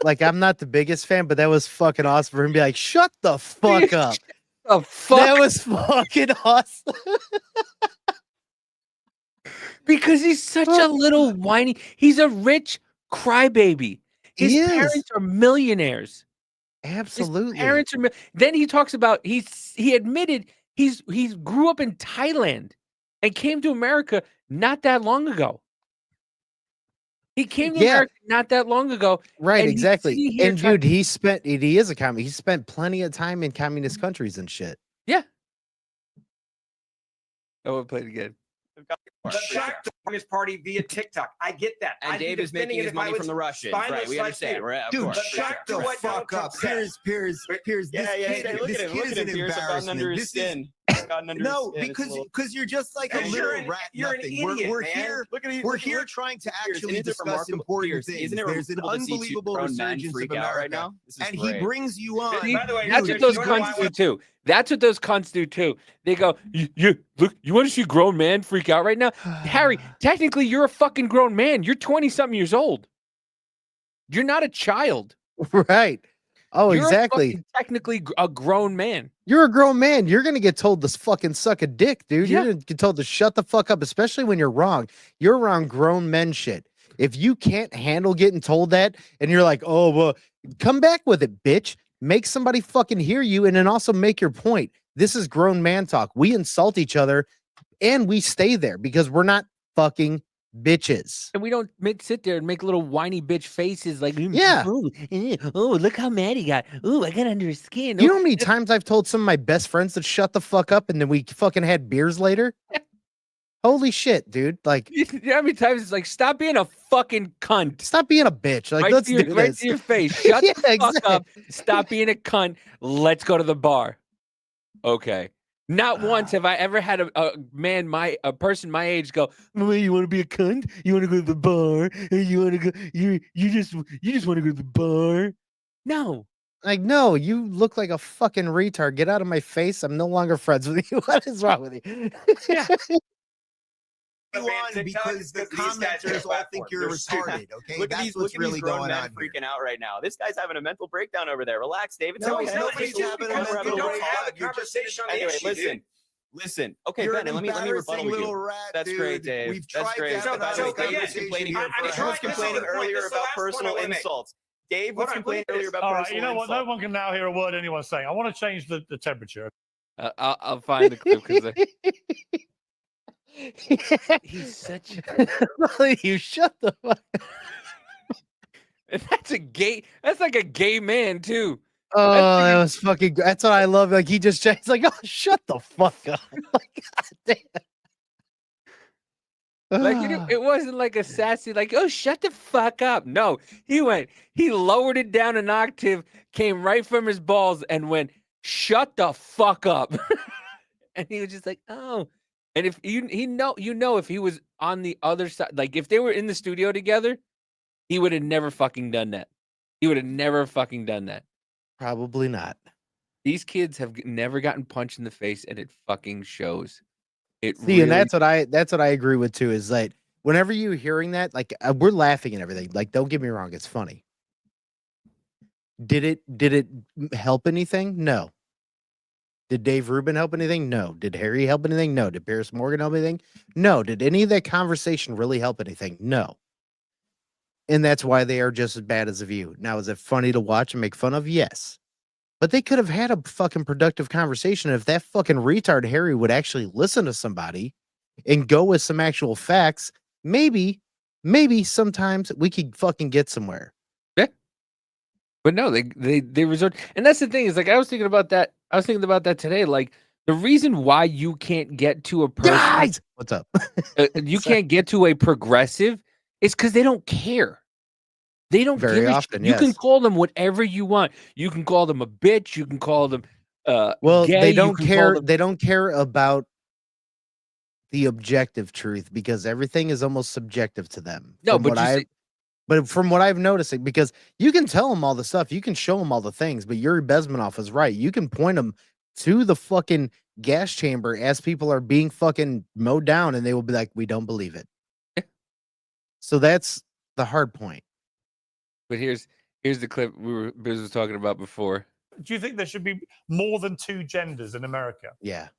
Like I'm not the biggest fan, but that was fucking awesome for him to be like, shut the fuck up. The fuck? That was fucking awesome. Because he's such a little whiny. He's a rich crybaby. His He is. parents are millionaires. Absolutely. His parents are. Then he talks about he admitted he grew up in Thailand and came to America not that long ago. He came to Yeah. America not that long ago. Right, and he's exactly. sitting here And trying- dude, he is a communist. He spent plenty of time in communist countries and shit. yeah. I will play it again. Shut the Communist Party via TikTok. I get that. And I'd be Dave is defending making it his if I money was from the Russians. spineless Right, we like understand. you. Right, of Dude, course. But shut back to the what Donald fuck Trump up. said. Piers, this Yeah, kid, look this at him. kid Look is at an him. Piers. I've gotten under embarrassment. his This is skin. I've gotten under no, his skin. It's a little- because you're just like a Because little you're an- rat you're an nothing. idiot, we're man. here. Look at him. We're here trying to Piers, actually isn't it discuss remarkable- important Piers, things. Isn't it There's an remarkable to see two unbelievable grown men resurgence freak of out right America, now? This is and great. he brings you on. By the way, That's dude, what those you know why cunts do too. That's what those cunts do too. They go, you look, you want to see a grown man freak out right now? Harry, technically you're a fucking grown man. You're 20-something years old. You're not a child. Right. Oh, You're exactly. technically a grown man. You're a grown man. You're gonna get told to fucking suck a dick, dude. Yeah. You're gonna get told to shut the fuck up, especially when you're wrong. You're around grown men shit. If you can't handle getting told that and you're like, oh, well, come back with it, bitch. Make somebody fucking hear you and then also make your point. This is grown man talk. We insult each other and we stay there because we're not fucking bitches. And we don't sit there and make little whiny bitch faces like, Yeah. oh, look how mad he got. Oh, I got under his skin. You know how many times I've told some of my best friends to shut the fuck up and then we fucking had beers later? Holy shit, dude. Like, You know how many times it's like, stop being a fucking cunt. stop being a bitch. Like, Right, let's to your, do right this. to your face. Shut Yeah, the fuck exactly. up. Stop being a cunt. Let's go to the bar. Okay. Not once have I ever had a person my age go, "Well, you want to be a cunt? You want to go to the bar? You want to go? You just want to go to the bar?" No. Like, no, you look like a fucking retard. Get out of my face. I'm no longer friends with you. What is wrong with you? You on because the commenters all think you're retarded. Okay, Look at that's these, what's look at really these grown going men on here. freaking out right now. This guy's having a mental breakdown over there. Relax, David. No, It's okay. nobody's We're having a we're mental having a little breakdown. have a fun. conversation on the Anyway, issue, listen. dude. Listen. Okay, You're Ben, an let me rebuttal embarrassing with little you. rat, That's dude. great, Dave. We've That's tried great. to have By the way, a Dave was conversation complaining. here for Dave was hours. complaining earlier about personal insults. Dave was Hold on, complaining earlier about All right, personal you know what? No insults. one can now hear a word anyone's saying. I want to change the temperature. I'll find the clip because he's such. You shut the fuck. And that's a gay. That's like a gay man too. Oh, that was fucking. That's what I love. Like he just, it's like, oh, shut the fuck up. Like, God damn. Like it wasn't like a sassy, like, oh, shut the fuck up. No, he lowered it down an octave, came right from his balls, and went, shut the fuck up. And he was just like, oh. And if if he was on the other side, like if they were in the studio together, he would have never fucking done that. He would have never fucking done that. Probably not. These kids have never gotten punched in the face, and it fucking shows. It See, and that's what I agree with too. Is like whenever you're hearing that, like we're laughing and everything. Like, don't get me wrong, it's funny. Did it help anything? No. Did Dave Rubin help anything? No. Did Harry help anything? No. Did Piers Morgan help anything? No. Did any of that conversation really help anything? No. And that's why they are just as bad as The View. Now, is it funny to watch and make fun of? Yes. But they could have had a fucking productive conversation if that fucking retard Harry would actually listen to somebody and go with some actual facts. Maybe sometimes we could fucking get somewhere. Yeah. But no, they resort, and that's the thing is like I was thinking about that today. Like the reason why you can't get to a person, guys, what's up? You can't get to a progressive is because they don't care. They don't Very give a often, shit. You can yes. call them whatever you want. You can call them a bitch. You can call them Well, gay, they you don't can call care. them- They don't care about the objective truth because everything is almost subjective to them. No, From but what you I- see- but from what I've noticed, because you can tell them all the stuff, you can show them all the things, but Yuri Bezmenov is right. You can point them to the fucking gas chamber as people are being fucking mowed down, and they will be like, "We don't believe it." So that's the hard point. But here's the clip Biz was talking about before. Do you think there should be more than 2 genders in America? Yeah.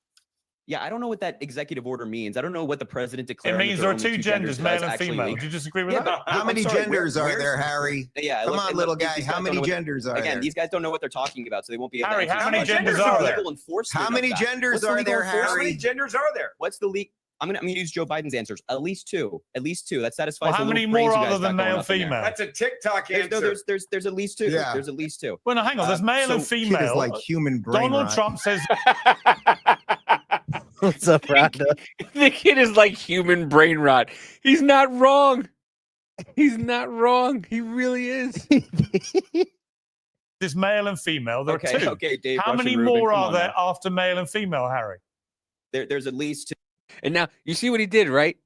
Yeah, I don't know what that executive order means. I don't know what the president declared. It means there are 2 genders, male and actually female. legal. Do you disagree with Yeah, that? but How I'm many sorry, genders are where's- there, Harry? Yeah, Come look, on, and little look, these guy. guys How don't many know what- genders are Again, there? these guys don't know what they're talking about, so they won't be able Harry, to answer. how many What's the genders legal are there? enforcement How of many that? genders What's the are legal there, enforcement? How many Harry? genders are there? What's the leak? I'm gonna use Joe Biden's answers. At least 2. At least 2. That satisfies. Well, how the many little brains more you are guys there than got going male, up in there. female? That's a TikTok answer. There's at least 2. Yeah. There's at least 2. Well, no, hang on. There's male and Kid female. is like human brain Donald rot. Trump says What's up, Rhonda? The kid is like human brain rot. He's not wrong. He's not wrong. He really is. there's male and female. There Okay, are 2. okay, Dave. How many Russian Rubin, more come are on there now. after male and female, Harry? There's at least 2. And now you see what he did, right?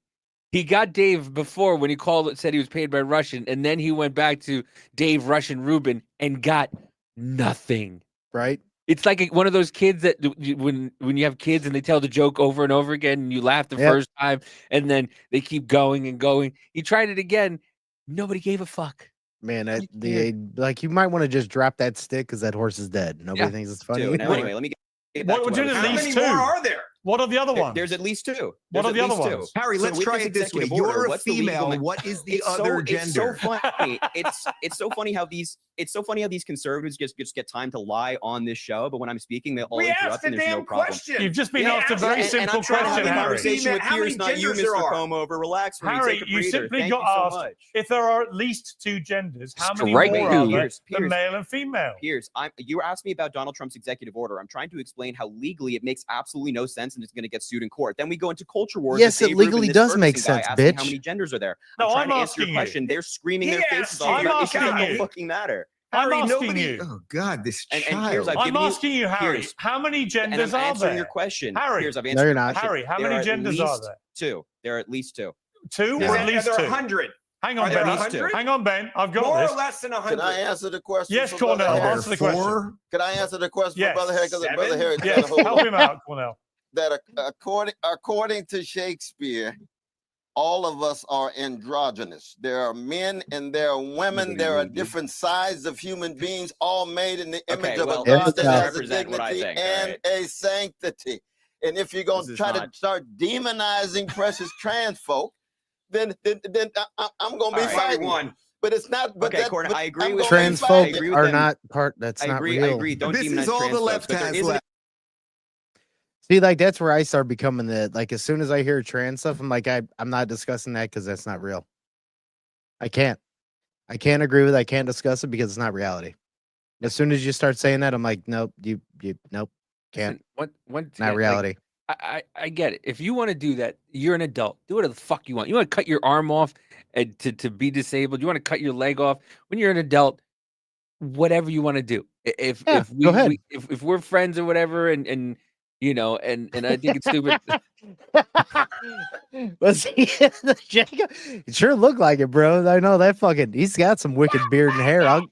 He got Dave before when he called it, said he was paid by Russian, and then he went back to Dave Russian Rubin and got nothing. Right? It's like one of those kids that when you have kids and they tell the joke over and over again, and you laugh the Yep. first time, and then they keep going and going. He tried it again. Nobody gave a fuck. Man, like you might want to just drop that stick because that horse is dead. Nobody Yeah. tings it's funny. 2. Now, anyway, let me get back What to would what I you was at How saying. least many 2? more are there? What are the other ones? There's at least 2. What There's are at the other least 2. ones? Harry, So let's with try this it this way. executive order, You're a what's the legal female. ma- What is the It's other so, gender? It's so funny. It's so funny how these conservatives just get time to lie on this show, but when I'm speaking, they all We interrupt asked a and there's no damn problem. question. You've just been Yeah, asked a ask- very And simple I'm trying to question, have a Harry. conversation with How many Piers, not you, genders there Mr. are? Como over. Relax for me. Harry, Take a you breather. simply Thank got you so asked much. if there are at least 2 genders, how many Strike more two. are there Piers, than male and female? Piers, you asked me about Donald Trump's executive order. I'm trying to explain how legally it makes absolutely no sense and it's going to get sued in court. Then we go into culture wars. Yes, with it Dave Rubin, legally this does make Ferguson guy, sense, asking How bitch. many genders are there? No, I'm trying I'm to answer asking your you. question. They're screaming He their faces asked off. you. Your I'm issues asking don't you. fucking matter. I'm Harry, asking nobody. you. Oh God, this And child. Piers, I've I'm given you- asking you, Harry, Piers, how many and genders I'm are answering there? your question. Harry. Piers, I've No, answered you're your not. question. Harry, how There many are at genders are least there? 2. There are at least 2. 2 Yeah. or at least There 2? are 100. Hang Are on, there Ben. 100? Hang on, Ben. I've got More this. or less than 100. Can I answer the question? Yes, for Brother Cornell. Harry? Answer the question. Four? Can I answer the question Yes. for Brother Harry? Because Brother 7? Harry Yes, hold help on. him out, Cornell. That according to Shakespeare, all of us are androgynous. There are men and there are women. There are different sizes of human beings, all made in the image of well, a God let's that not has a represent what I dignity think, all and right? a sanctity. And if you're going This to is try not- to start demonizing precious trans folk, then I'm going to be All right. fighting. One. But it's not. But Okay, that, Corn, but I agree I'm with gonna be Trans folk fighting. I agree with are them. not part. That's I not agree. real. I agree. Don't This demonize is all trans the folks, left but there has is left. See, like that's where I start becoming the like. As soon as I hear trans stuff, I'm like, I'm not discussing that because that's not real. I can't agree with it. I can't discuss it because it's not reality. As soon as you start saying that, I'm like, nope, you nope, can't. Not reality. I get it. If you want to do that, you're an adult. Do whatever the fuck you want. You want to cut your arm off and to be disabled. You want to cut your leg off when you're an adult. Whatever you want to do. If go ahead. If we're friends or whatever, and you know, and I think it's stupid. But see, Jacob, it sure looked like it, bro. I know that fucking. He's got some wicked beard and hair. Un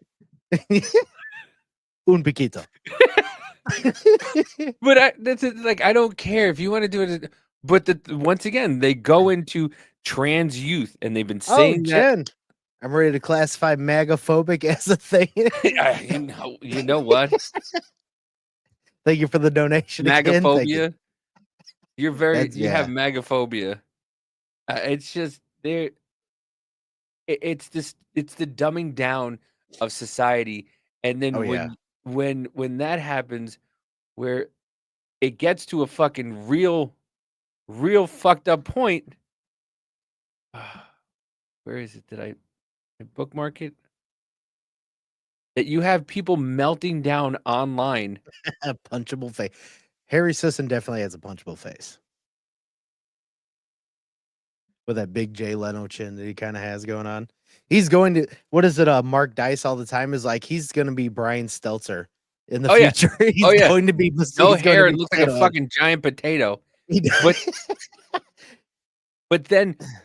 poquito. But that's it, like I don't care if you want to do it. But once again, they go into trans youth, and they've been saying that. Jen. I'm ready to classify magaphobic as a thing. You know what? Thank you for the donation. Again. Thank you. Magaphobia. You're very. That's- You have yeah. magaphobia. It's just there. It's this. It's the dumbing down of society, and then Oh, yeah. when that happens, where it gets to a fucking real fucked up point. Where is it? Did I bookmark it? That you have people melting down online. A punchable face. Harry Sisson definitely has a punchable face. With that big Jay Leno chin that he kind of has going on. He's going to, what is it? Mark Dice all the time is like, he's going to be Brian Stelter in the future. He's going to be, No he's going hair. to It be looks like a Plato. fucking giant potato. He does. But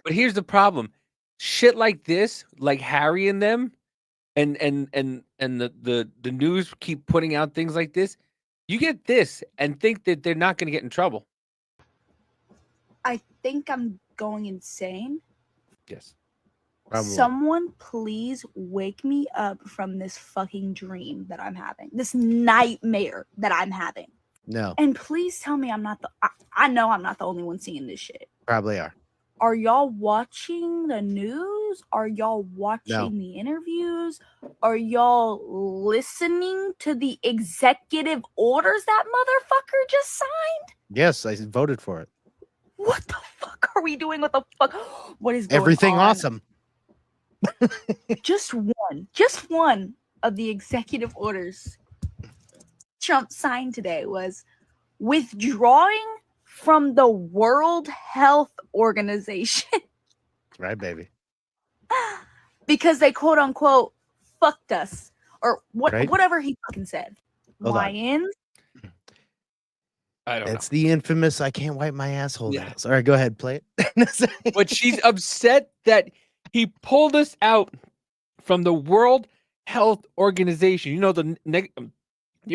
here's the problem. Shit like this, like Harry and them, and the news keep putting out things like this. You get this and think that they're not going to get in trouble. I think I'm going insane. Yes. Probably. Someone please wake me up from this fucking dream that I'm having. This nightmare that I'm having. No, And please tell me I'm not the I know I'm not the only one seeing this shit. probably are. Are y'all watching the news? Are y'all watching No. the interviews? Are y'all listening to the executive orders that motherfucker just signed? Yes, I voted for it. What the fuck are we doing? What the fuck? What is going Everything on? awesome. Just one of the executive orders Trump signed today was withdrawing from the World Health Organization Right, baby. because they quote unquote fucked us or Right. whatever he fucking said. Hold on. Lions. I don't It's the infamous I can't wipe my asshole. Yeah. Dance. All right, go ahead, play it. know. But she's upset that he pulled us out from the World Health Organization. You know, the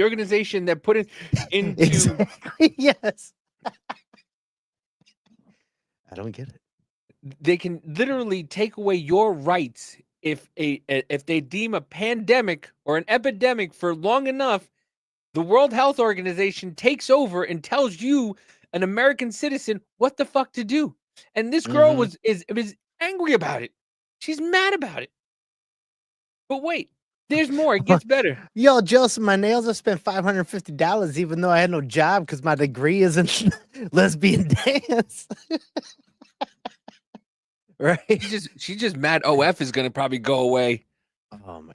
organization that put it into Exactly. Yes. I don't get it. they can literally take away your rights if they deem a pandemic or an epidemic for long enough. The World Health Organization takes over and tells you, an American citizen, what the fuck to do. And this girl was angry about it. She's mad about it. But wait, there's more. It gets better. Yo, jealous of my nails. I spent $550 even though I had no job because my degree is in lesbian dance. Right? She's just mad. OF is gonna probably go away. Oh my!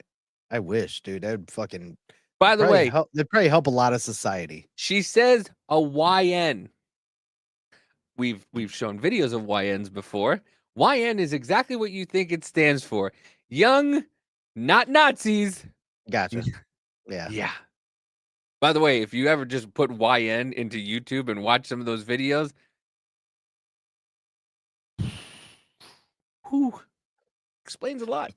I wish, dude. That'd fucking. By the way, that'd probably help a lot of society. she says a YN. We've shown videos of YNs before. YN is exactly what you think it stands for. Young, not Nazis. Gotcha. Yeah. Yeah. By the way, if you ever just put YN into YouTube and watch some of those videos, whew, explains a lot.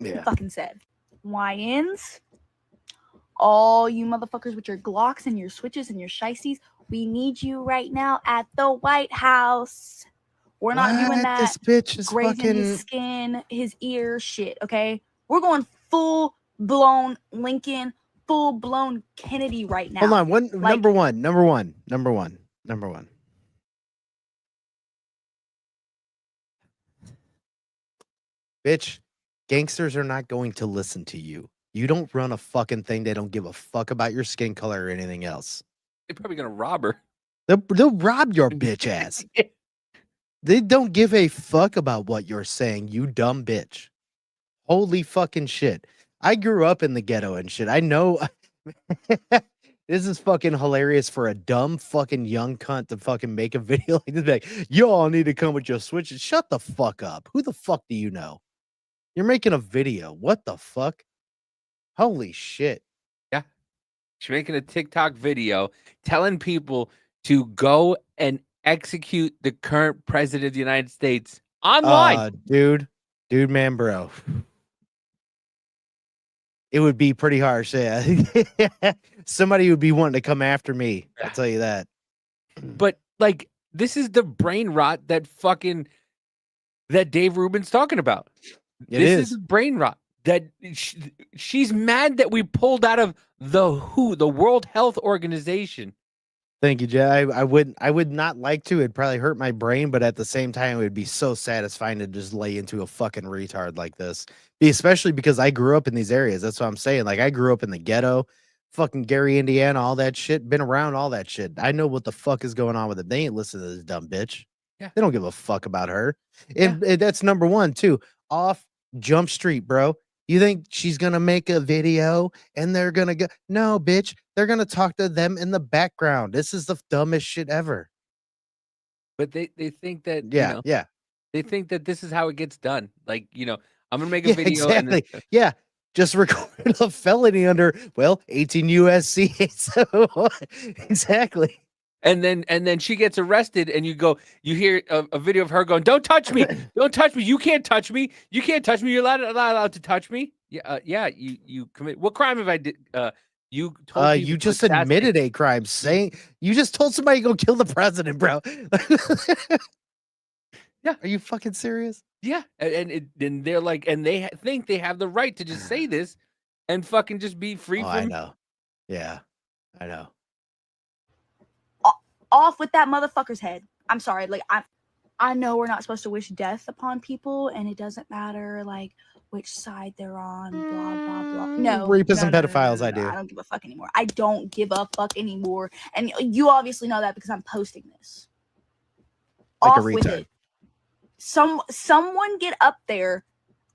Yeah. Fucking said. YNs, all you motherfuckers with your Glocks and your switches and your shiesties, we need you right now at the White House. We're not doing What? that. This bitch is grazing fucking. his skin, his ear shit, okay? We're going full blown Lincoln, full blown Kennedy right now. Hold on. Like- Number one. Bitch, gangsters are not going to listen to you. You don't run a fucking thing. They don't give a fuck about your skin color or anything else. They're probably gonna rob her. They'll rob your bitch ass. They don't give a fuck about what you're saying, you dumb bitch. Holy fucking shit. I grew up in the ghetto and shit. I know this is fucking hilarious for a dumb fucking young cunt to fucking make a video like this. Like, you all need to come with your switches. Shut the fuck up. Who the fuck do you know? You're making a video. What the fuck? Holy shit. Yeah. She's making a TikTok video telling people to go and execute the current president of the United States online. Dude, man, bro. It would be pretty harsh. Yeah. Somebody would be wanting to come after me. I'll tell you that. But like, this is the brain rot that Dave Rubin's talking about. This is brain rot. That she's mad that we pulled out of the World Health Organization. Thank you, Jay. I would not like to. It'd probably hurt my brain, but at the same time, it would be so satisfying to just lay into a fucking retard like this. Especially because I grew up in these areas. That's what I'm saying. Like, I grew up in the ghetto, fucking Gary, Indiana, all that shit. Been around all that shit. I know what the fuck is going on with it. They ain't listening to this dumb bitch. Yeah. They don't give a fuck about her. And that's number one, too. Off Jump Street, bro. You think she's going to make a video and they're going to go? No, bitch. They're going to talk to them in the background. This is the dumbest shit ever. But they think that, they think that this is how it gets done. Like, I'm going to make a video. Exactly. And just record a felony under, 18 USC. So, exactly. And then she gets arrested, and you hear a video of her going, "Don't touch me! Don't touch me! You can't touch me! You can't touch me! You're not allowed to touch me!" Yeah, you commit what crime have I did? You told you just admitted a crime, saying you just told somebody to go kill the president, bro. Yeah, are you fucking serious? Yeah, and they're like, and they think they have the right to just say this, and fucking just be free from. I know. Yeah, I know. Off with that motherfucker's head. I'm sorry. Like, I know we're not supposed to wish death upon people, and it doesn't matter like which side they're on. Blah blah blah. No, rapists and pedophiles. I do. I don't give a fuck anymore. I don't give a fuck anymore, and you obviously know that because I'm posting this. Like off a retard. with it. Someone get up there.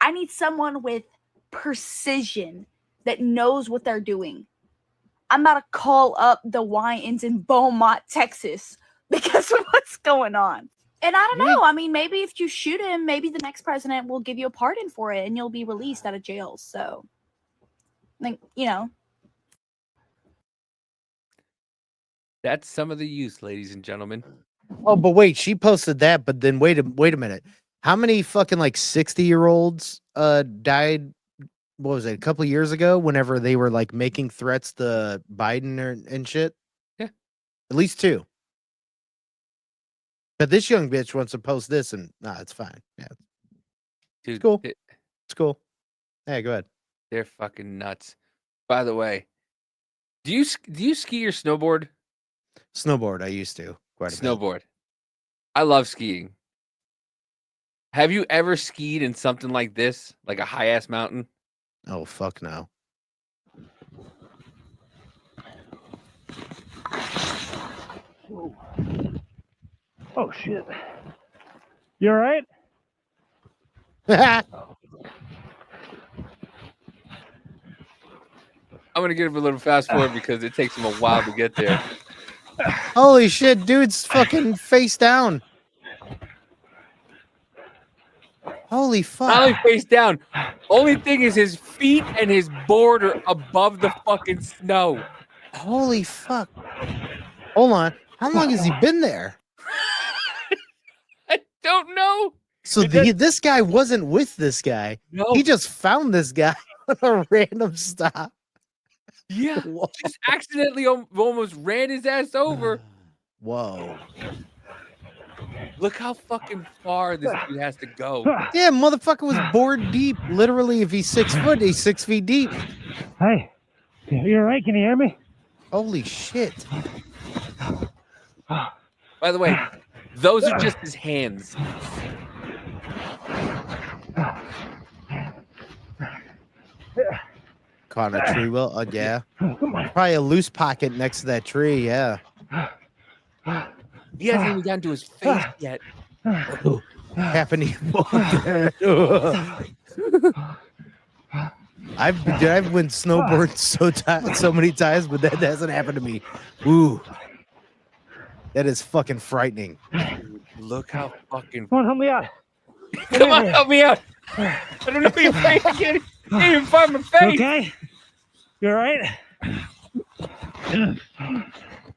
I need someone with precision that knows what they're doing. I'm about to call up the Wyans in Beaumont, Texas, because of what's going on. And I don't know. I mean, maybe if you shoot him, maybe the next president will give you a pardon for it and you'll be released out of jail. So, like, That's some of the youth, ladies and gentlemen. Oh, but wait, she posted that, but then wait a minute. How many fucking 60-year-olds died? What was it, a couple of years ago, whenever they were like making threats to Biden and shit? Yeah. At least 2. But this young bitch wants to post this and it's fine. Yeah. Dude, it's cool. It's cool. Hey, go ahead. They're fucking nuts. By the way, do you ski or snowboard? Snowboard, I used to. Quite a bit. Snowboard. I love skiing. Have you ever skied in something like this, like a high-ass mountain? Oh, fuck no. Oh, shit. You all right? I'm going to give it a little fast forward because it takes him a while to get there. Holy shit, dude's fucking face down. Holy fuck. Not only face down. Only thing is his feet and his board are above the fucking snow. Holy fuck. Hold on. How long has he been there? I don't know. So this guy wasn't with this guy. No. He just found this guy on a random stop. Yeah. Just accidentally almost ran his ass over. Whoa. Look how fucking far this dude has to go. Yeah, motherfucker was board deep. Literally, if he's 6 foot, he's 6 feet deep. Hey, you all right? Can you hear me? Holy shit. By the way, those are just his hands. Caught a tree well. Yeah. Probably a loose pocket next to that tree. Yeah. He hasn't even gotten to his face yet. Happening. I've went snowboard so many times, but that hasn't happened to me. Ooh. That is fucking frightening. Look how fucking. Come on, help me out. Come on, help me out. I don't know where your face is. Can't even find my face. Okay. You all right?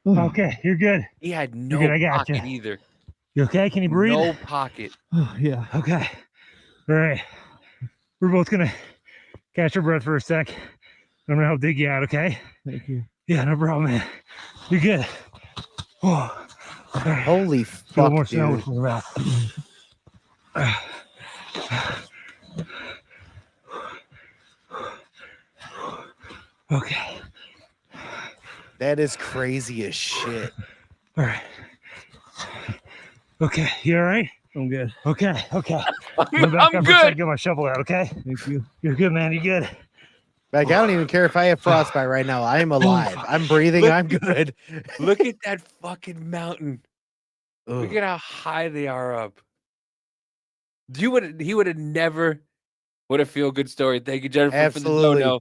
Okay, you're good. He had no You're good, I got pocket you. either. You okay? Can you breathe? No pocket. Oh, yeah. Okay. All right. We're both gonna catch our breath for a sec. I'm gonna help dig you out. Okay. Thank you. Yeah, no problem, man. You're good. Oh. Right. Holy A fuck, little more snow dude. in your mouth. Okay. That is crazy as shit. All right. Okay. You all right? I'm good. Okay. Okay. Go back I'm up for a second, good. get my shovel out, okay? Thank you. You're good, man. You good? Like, I don't even care if I have frostbite right now. I am alive. I'm breathing. Look- I'm good. Look at that fucking mountain. Look Ugh. at how high they are up. He would have never. What a feel good story. Thank you, Jennifer, Absolutely. for the dono.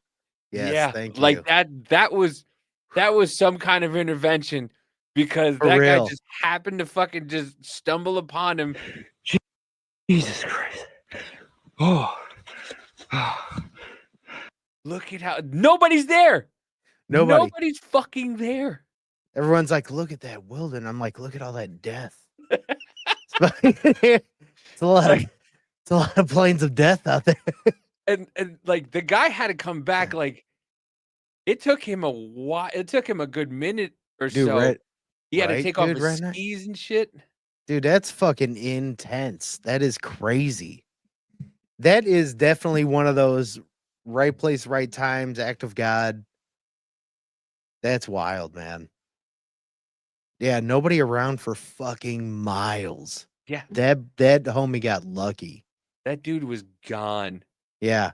Yes, yeah, thank like you. that was some kind of intervention because For that guy real. just happened to fucking just stumble upon him. Jesus Christ. Oh. Look at how nobody's there. Nobody. Nobody's fucking there. Everyone's like, look at that wilderness. I'm like, look at all that death. It's a lot of plains of death out there. And like the guy had to come back. Like it took him a while. It took him a good minute or Dude, so. right- He had to right, take off dude, his right now? skis and shit. Dude, that's fucking intense. That is crazy. That is definitely one of those right place, right times, act of God. That's wild, man. Yeah, nobody around for fucking miles. Yeah. That homie got lucky. That dude was gone. Yeah.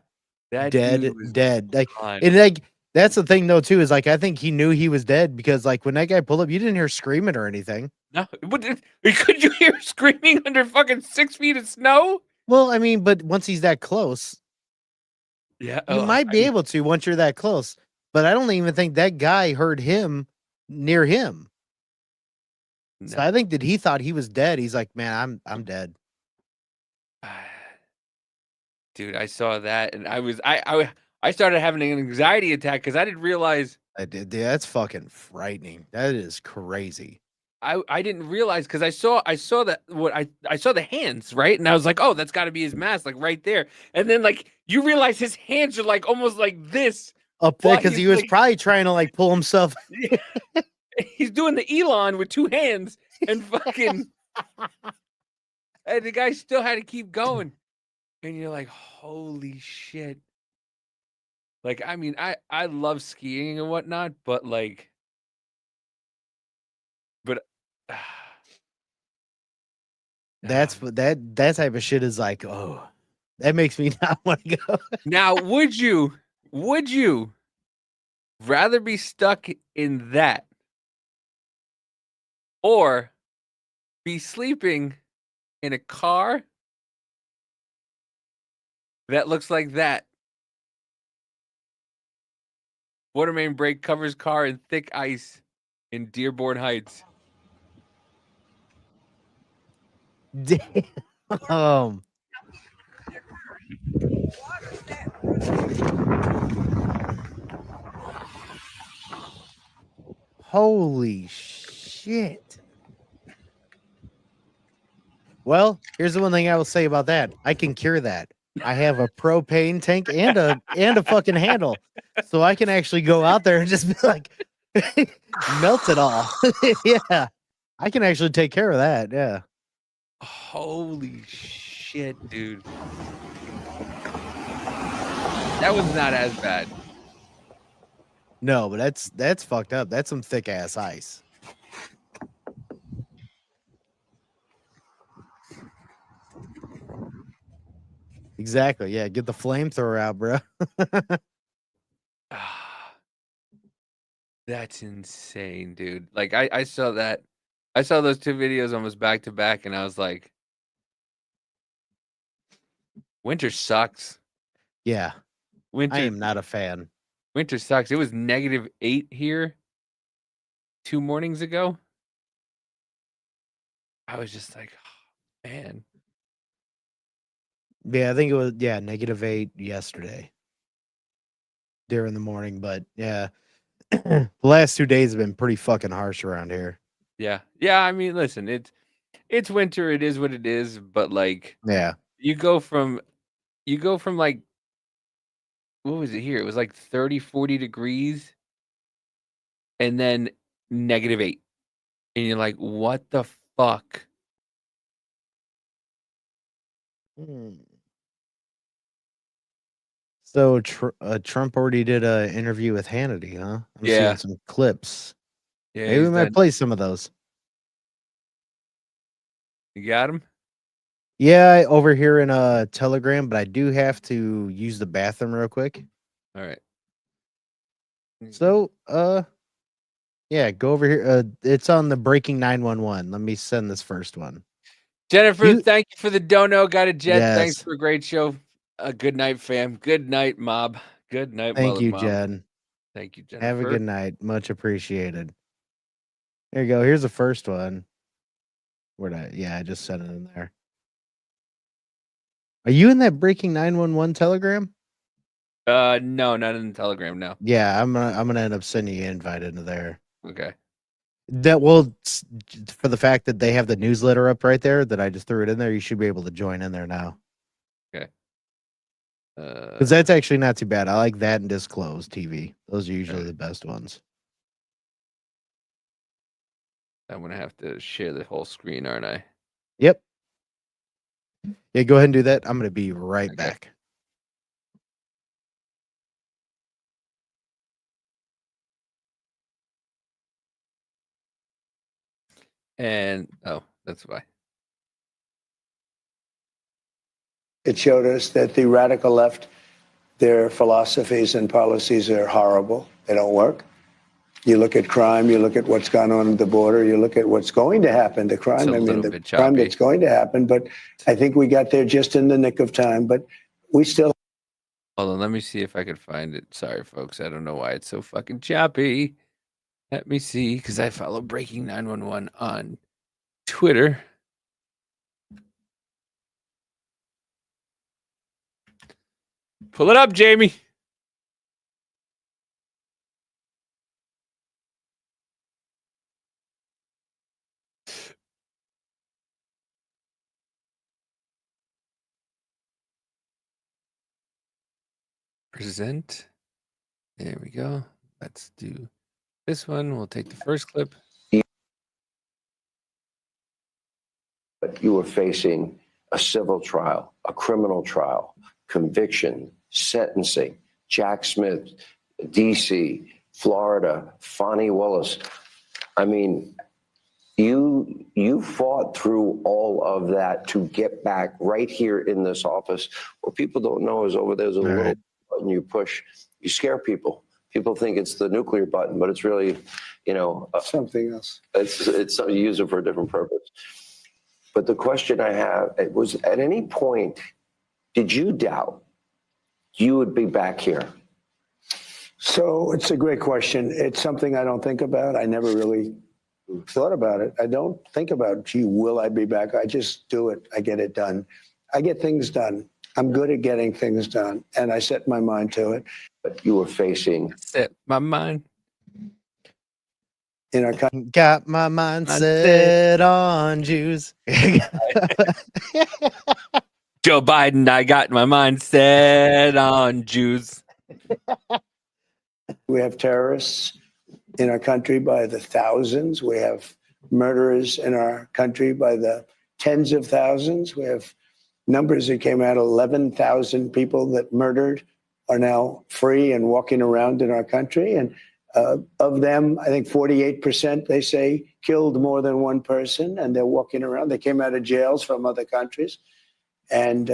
That dead, dude was dead. Like, gone. and like that's the thing though, too, is like I think he knew he was dead because like when that guy pulled up, you didn't hear screaming or anything. No, could you hear screaming under fucking 6 feet of snow? Well, I mean, but once he's that close, Yeah, you might be able to once you're that close. But I don't even think that guy heard him near him. So I think that he thought he was dead. He's like, man, I'm dead. Dude, I saw that and I started having an anxiety attack because I didn't realize I did. Yeah, that's fucking frightening. That is crazy. I didn't realize because I saw that I saw the hands, right? And I was like, oh, that's gotta be his mask, like right there. And then like you realize his hands are like almost like this. Up there while because he's, he was like- probably trying to like pull himself. He's doing the Elon with two hands and fucking and the guy still had to keep going. And you're like, holy shit. Like, I mean, I love skiing and whatnot, but like That's what that type of shit is like. Oh, that makes me not want to go. now would you rather be stuck in that or be sleeping in a car that looks like that? Water main break covers car in thick ice in Dearborn Heights. Damn. Holy shit. Well, here's the one thing I will say about that. I can cure that. I have a propane tank and a fucking handle. So I can actually go out there and just be like melt it all. Yeah. I can actually take care of that. Yeah. Holy shit, dude. That was not as bad. No, but that's fucked up. That's some thick ass ice. Exactly. Yeah, get the flamethrower out, bro. That's insane, dude. Like I saw that. I saw those two videos almost back to back, and I was like, winter sucks. Yeah. Winter. I am not a fan. Winter sucks. It was -8 here 2 mornings ago. I was just like, oh, man. Yeah, I think it was -8 yesterday during the morning, but yeah. The last 2 days have been pretty fucking harsh around here. Yeah. Yeah, I mean, listen, it's winter, it is what it is, but like Yeah. you go from like what was it here? It was like 30, 40 degrees and then -8. And you're like, what the fuck? So Trump already did an interview with Hannity, huh? I'm Yeah. seeing some clips. Yeah, Maybe we he's might done. play some of those. You got him? Yeah, over here in Telegram, but I do have to use the bathroom real quick. All right. So, yeah, go over here. It's on the Breaking 911. Let me send this first one. Jennifer, thank you for the dono. Got a Jen. Thanks Yes. for a great show. Good night, fam. Good night, mob. Good night, Thank Mullet you, Mob. Jen. Thank you, Jennifer. Have a good night. Much appreciated. There you go. Here's the first one. I just sent it in there. Are you in that Breaking 911 Telegram? No, not in the Telegram. No. Yeah, I'm gonna end up sending you an invite into there. Okay. That will, for the fact that they have the newsletter up right there, that I just threw it in there. You should be able to join in there now. Okay. Because that's actually not too bad. I like that and Disclose TV. Those are usually the best ones. I'm gonna have to share the whole screen, aren't I? Yep. Yeah, go ahead and do that. I'm gonna be right back. And that's why. It showed us that the radical left, their philosophies and policies are horrible. They don't work. You look at crime, you look at what's gone on at the border, you look at what's going to happen, the crime, It's a little the bit crime choppy. that's going to happen. But I think we got there just in the nick of time. But we still. Hold on, let me see if I could find it. Sorry, folks. I don't know why it's so fucking choppy. Let me see, because I follow Breaking 911 on Twitter. Pull it up, Jamie. Present. There we go. Let's do this one. We'll take the first clip. But you were facing a civil trial, a criminal trial, conviction, sentencing. Jack Smith, D.C., Florida, Fonnie Willis. I mean, you fought through all of that to get back right here in this office. What people don't know is over there's a little button you push. You scare people. People think it's the nuclear button, but it's really, something else. It's you use it for a different purpose. But the question I have was, at any point, did you doubt you would be back here? So it's a great question. It's something I don't think about. I never really thought about it. I don't think about, gee, will I be back? I just do it. I get it done. I get things done. I'm good at getting things done, and I set my mind to it. But you were facing. Set my mind. In our country. Got my mind set on Jews. Joe Biden, I got my mind set on Jews. We have terrorists in our country by the thousands. We have murderers in our country by the tens of thousands. We have numbers that came out, 11,000 people that murdered are now free and walking around in our country. And of them, I think 48%, they say, killed more than one person, and they're walking around. They came out of jails from other countries. And,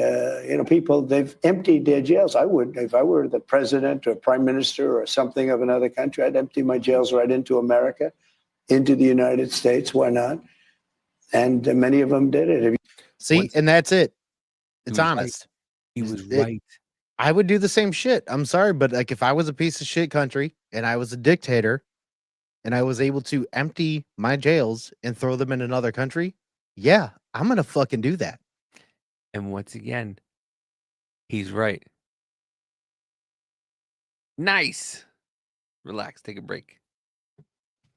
people, they've emptied their jails. I would, if I were the president or prime minister or something of another country, I'd empty my jails right into America, into the United States. Why not? And many of them did it. See, and that's it. It's was right. honest. He was right. I would do the same shit. I'm sorry, but like if I was a piece of shit country and I was a dictator and I was able to empty my jails and throw them in another country, yeah, I'm gonna fucking do that. And once again, he's right. Nice. Relax, take a break.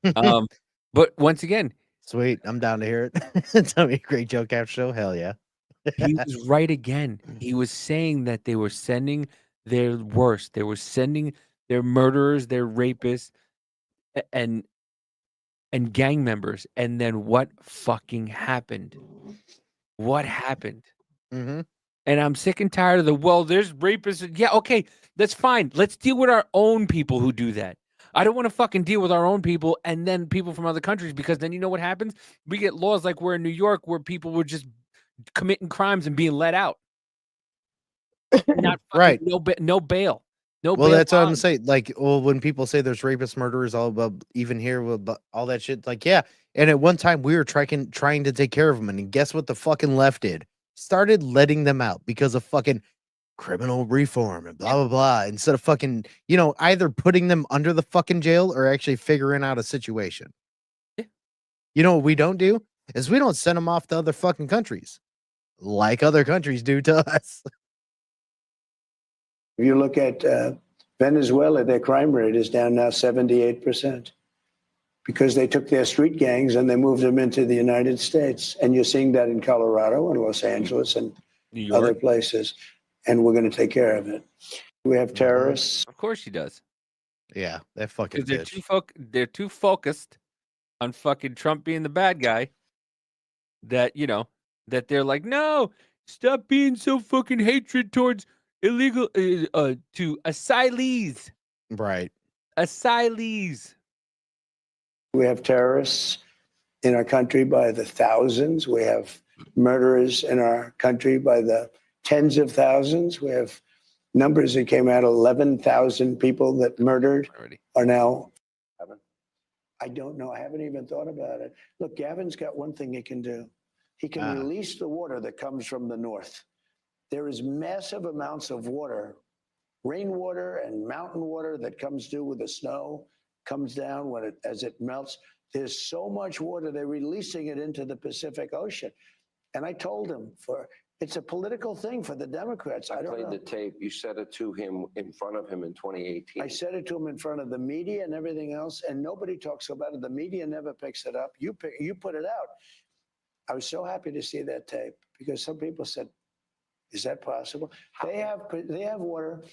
But once again, sweet, I'm down to hear it. Tell me a great joke after show. Hell yeah. He was right again. He was saying that they were sending their worst. They were sending their murderers, their rapists, and gang members. And then what fucking happened? What happened? Mm-hmm. And I'm sick and tired of there's rapists. Yeah, okay, that's fine. Let's deal with our own people who do that. I don't want to fucking deal with our own people and then people from other countries, because then you know what happens? We get laws like we're in New York where people were just committing crimes and being let out. Not fucking, Right. No bail. No Well, bail that's what I'm bond. saying. Like, well, when people say there's rapists, murderers, all about even here with all that shit, like, yeah. And at one time we were trying to take care of them, and guess what the fucking left did? Started letting them out because of fucking criminal reform and blah blah blah. Instead of fucking, either putting them under the fucking jail or actually figuring out a situation. Yeah. You know what we don't do is we don't send them off to other fucking countries, like other countries do to us. If you look at Venezuela, their crime rate is down now 78% because they took their street gangs and they moved them into the United States. And you're seeing that in Colorado and Los Angeles and other places. And we're going to take care of it. We have terrorists. Of course she does. Yeah, that fucking Because bitch. they're too focused on fucking Trump being the bad guy that, that they're like, no, stop being so fucking hatred towards illegal to asylees. Right. Asylees. We have terrorists in our country by the thousands. We have murderers in our country by the tens of thousands. We have numbers that came out, 11,000 people that murdered are now. I don't know. I haven't even thought about it. Look, Gavin's got one thing he can do. He can release the water that comes from the north. There is massive amounts of water, rainwater and mountain water that comes due with the snow, comes down as it melts. There's so much water, they're releasing it into the Pacific Ocean. And I told him it's a political thing for the Democrats. I don't played know. the tape. You said it to him in front of him in 2018. I said it to him in front of the media and everything else, and nobody talks about it. The media never picks it up. You put it out. I was so happy to see that tape because some people said, is that possible? They have water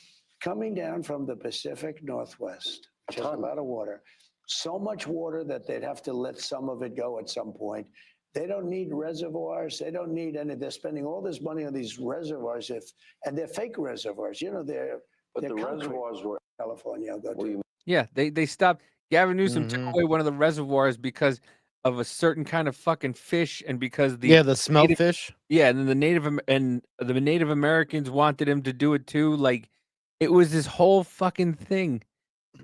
coming down from the Pacific Northwest, which has a lot of water. So much water that they'd have to let some of it go at some point. They don't need reservoirs. They don't need any. They're spending all this money on these reservoirs, and they're fake reservoirs. They're the concrete. reservoirs were California. I'll go to. Yeah, they stopped. Gavin Newsom took away one of the reservoirs because of a certain kind of fucking fish, and because the smelt fish. Yeah, and then the Native Americans wanted him to do it too. Like, it was this whole fucking thing,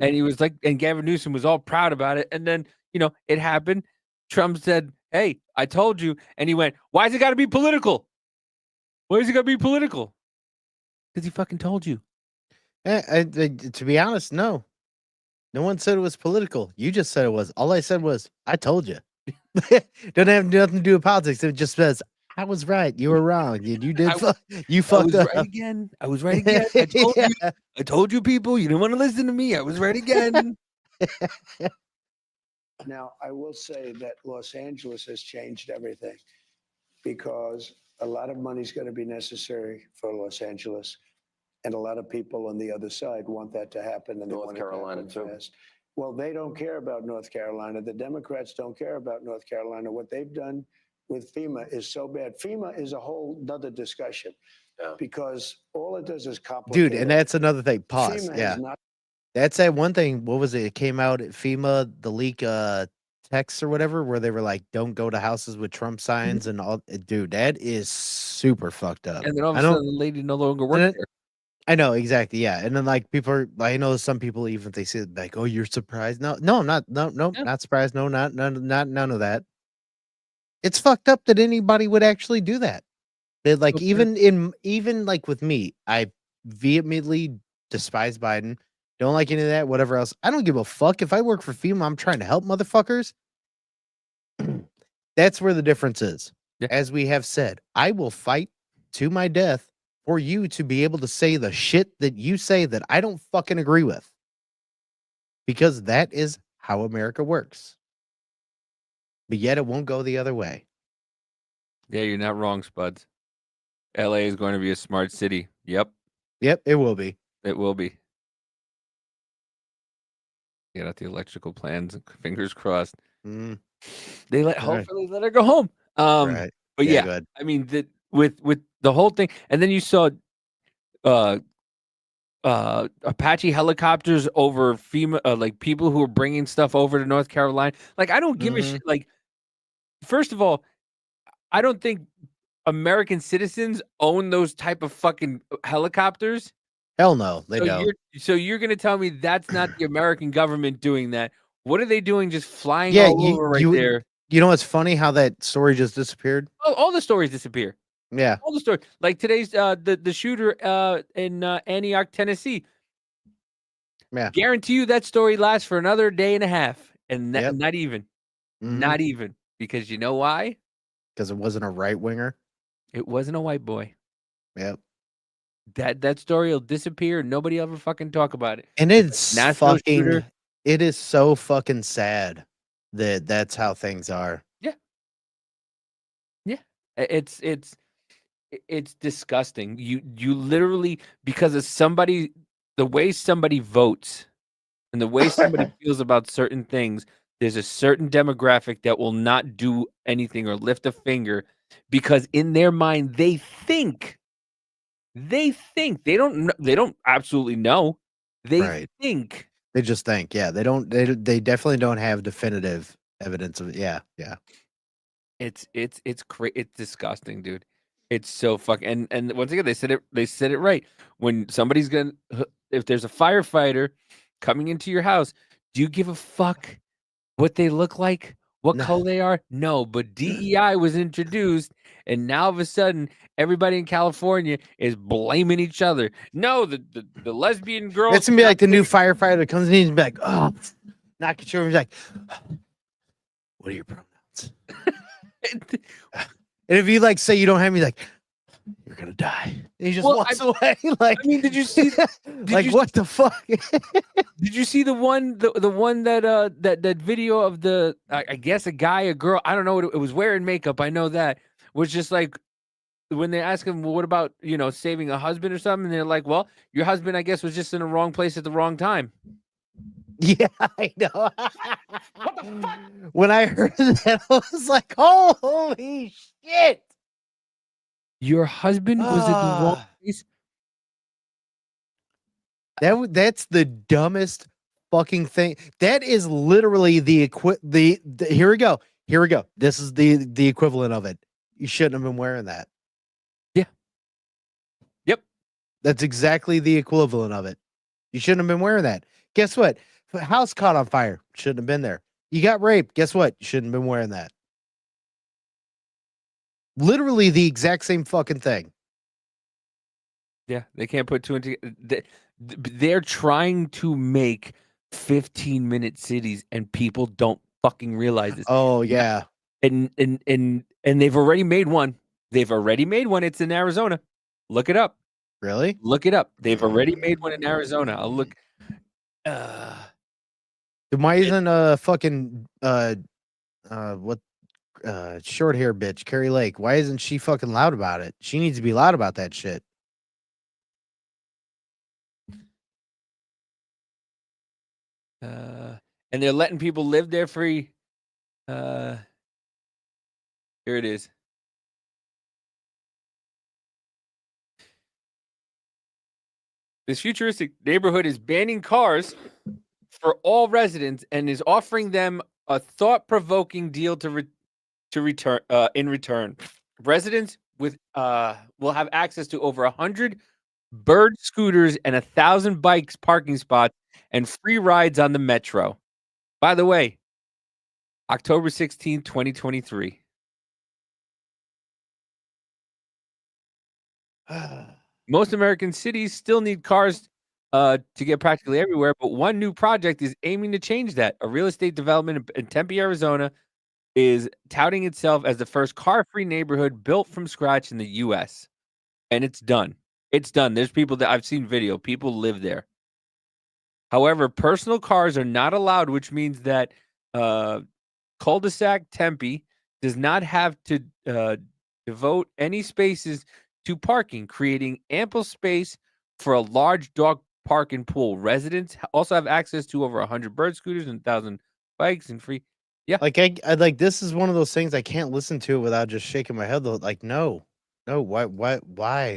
and he was like, and Gavin Newsom was all proud about it, and then it happened. Trump said, "Hey, I told you," and he went, "Why is it got to be political? Why is it got to be political?" Because he fucking told you. To be honest, no. No one said it was political. You just said it was. All I said was, I told you. Don't have nothing to do with politics. It just says, I was right. You were wrong. You did. You fucked up. Right again. I was right again. I told you. I told you, people. You didn't want to listen to me. I was right again. Now, I will say that Los Angeles has changed everything because a lot of money is going to be necessary for Los Angeles. And a lot of people on the other side want that to happen. And North Carolina, too. Fast. Well, they don't care about North Carolina. The Democrats don't care about North Carolina. What they've done with FEMA is so bad. FEMA is a whole nother discussion because all it does is complicate. Dude, and that's another thing. Pause. FEMA Yeah. has not. That's that one thing. What was it? It came out at FEMA, the leak text or whatever, where they were like, don't go to houses with Trump signs and all. Dude, that is super fucked up. And then all of a sudden, the lady no longer works there. I know, exactly. Yeah. And then like people are, I know some people, even if they say like, oh, you're surprised. No, I'm not. No, not surprised. No, not none of that. It's fucked up that anybody would actually do that. That like even like with me, I vehemently despise Biden. Don't like any of that, whatever else. I don't give a fuck. If I work for FEMA, I'm trying to help motherfuckers. That's where the difference is. Yeah. As we have said, I will fight to my death for you to be able to say the shit that you say that I don't fucking agree with. Because that is how America works. But yet it won't go the other way. Yeah, you're not wrong, Spuds. LA is going to be a smart city. Yep, it will be. It will be. Get out the electrical plans. Fingers crossed. They hopefully let her go home. But yeah, I mean that with The whole thing, and then you saw Apache helicopters over FEMA, like people who are bringing stuff over to North Carolina. Like, I don't give a shit. Like, first of all, I don't think American citizens own those type of fucking helicopters. Hell no, they don't. So you're gonna tell me that's not the American government doing that? What are they doing? Just flying all over right there? You know what's funny? How that story just disappeared? Oh, all the stories disappear. Yeah, all the stories. Like today's the shooter in Antioch, Tennessee. Yeah, guarantee you that story lasts for another day and a half, and not even, not even, because you know why? Because it wasn't a right winger. It wasn't a white boy. Yep. That story will disappear. Nobody ever fucking talk about it. And it's National fucking. shooter. It is so fucking sad that that's how things are. Yeah. Yeah. It's disgusting. You literally, because of somebody, the way somebody votes and the way somebody feels about certain things, there's a certain demographic that will not do anything or lift a finger because in their mind they think they don't absolutely know. They think. They just think. Yeah, they don't. They definitely don't have definitive evidence of it. Yeah, yeah. It's disgusting, dude. It's so fucking and once again they said it right. When somebody's gonna, if there's a firefighter coming into your house, do you give a fuck what they look like, what color they are? No, but DEI was introduced, and now all of a sudden everybody in California is blaming each other. No, the lesbian girl. It's gonna be like the new firefighter that comes in and be like, oh, knock at your room. He's like, what are your pronouns? And if you like say you don't have me, like, you're gonna die. And he just walks away. Like, I mean, did you see? What the fuck? Did you see the one that that video of the I guess a guy, a girl, I don't know, it was wearing makeup. I know that was just like when they ask him, well, what about saving a husband or something? And they're like, well, your husband, I guess, was just in the wrong place at the wrong time. Yeah, I know. What the fuck? When I heard that, I was like, holy shit. Your husband was in the wrong place. That's the dumbest fucking thing. That is literally the here we go. Here we go. This is the equivalent of it. You shouldn't have been wearing that. Yeah. Yep. That's exactly the equivalent of it. You shouldn't have been wearing that. Guess what? House caught on fire. Shouldn't have been there. You got raped. Guess what? You shouldn't have been wearing that. Literally the exact same fucking thing. Yeah, they can't put two and two. They're trying to make 15-minute cities, and people don't fucking realize this. Oh yeah, and they've already made one. It's in Arizona. Look it up. Really? Look it up. They've already made one in Arizona. I'll look. Why isn't fucking short hair bitch Carrie Lake? Why isn't she fucking loud about it? She needs to be loud about that shit. And they're letting people live there free. Here it is. This futuristic neighborhood is banning cars for all residents and is offering them a thought-provoking deal in return. Residents will have access to over 100 bird scooters and 1,000 bikes parking spots and free rides on the metro. By the way, October 16, 2023. Most American cities still need cars to get practically everywhere, but one new project is aiming to change that. A real estate development in Tempe, Arizona, is touting itself as the first car-free neighborhood built from scratch in the U.S. And it's done. It's done. There's people that I've seen video. People live there. However, personal cars are not allowed, which means that cul-de-sac Tempe does not have to devote any spaces to parking, creating ample space for a large dog park and pool. Residents also have access to over 100 bird scooters and 1,000 bikes and free. Yeah, like I like this is one of those things I can't listen to without just shaking my head. Though, like no, No, why?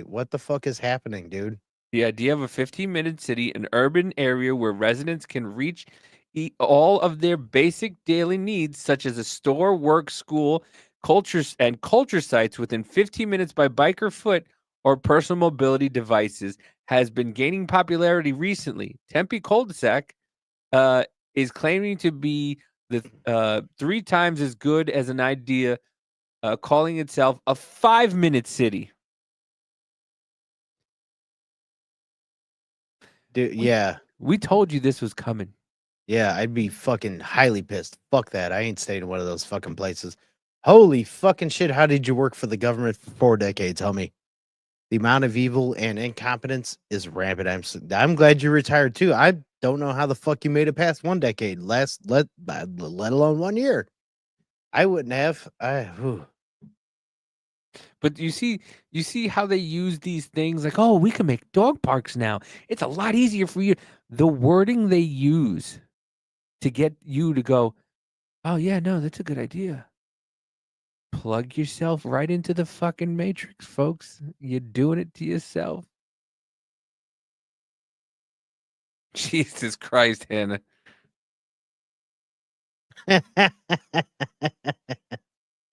What the fuck is happening, dude? The idea of a 15-minute city, an urban area where residents can reach all of their basic daily needs, such as a store, work, school, culture sites within 15 minutes by bike or foot or personal mobility devices, has been gaining popularity recently. Tempe cul-de-sac is claiming to be the 3 times as good as an idea, calling itself a 5-minute city. Dude, yeah. We told you this was coming. Yeah, I'd be fucking highly pissed. Fuck that. I ain't staying in one of those fucking places. Holy fucking shit. How did you work for the government for 4 decades, homie? The amount of evil and incompetence is rampant. I'm glad you retired too. I don't know how the fuck you made it past 1 decade, let alone 1 year. I wouldn't have. But you see how they use these things like, oh, we can make dog parks now. It's a lot easier for you. The wording they use to get you to go, oh yeah, no, that's a good idea. Plug yourself right into the fucking matrix, folks. You're doing it to yourself. Jesus Christ, Hannah.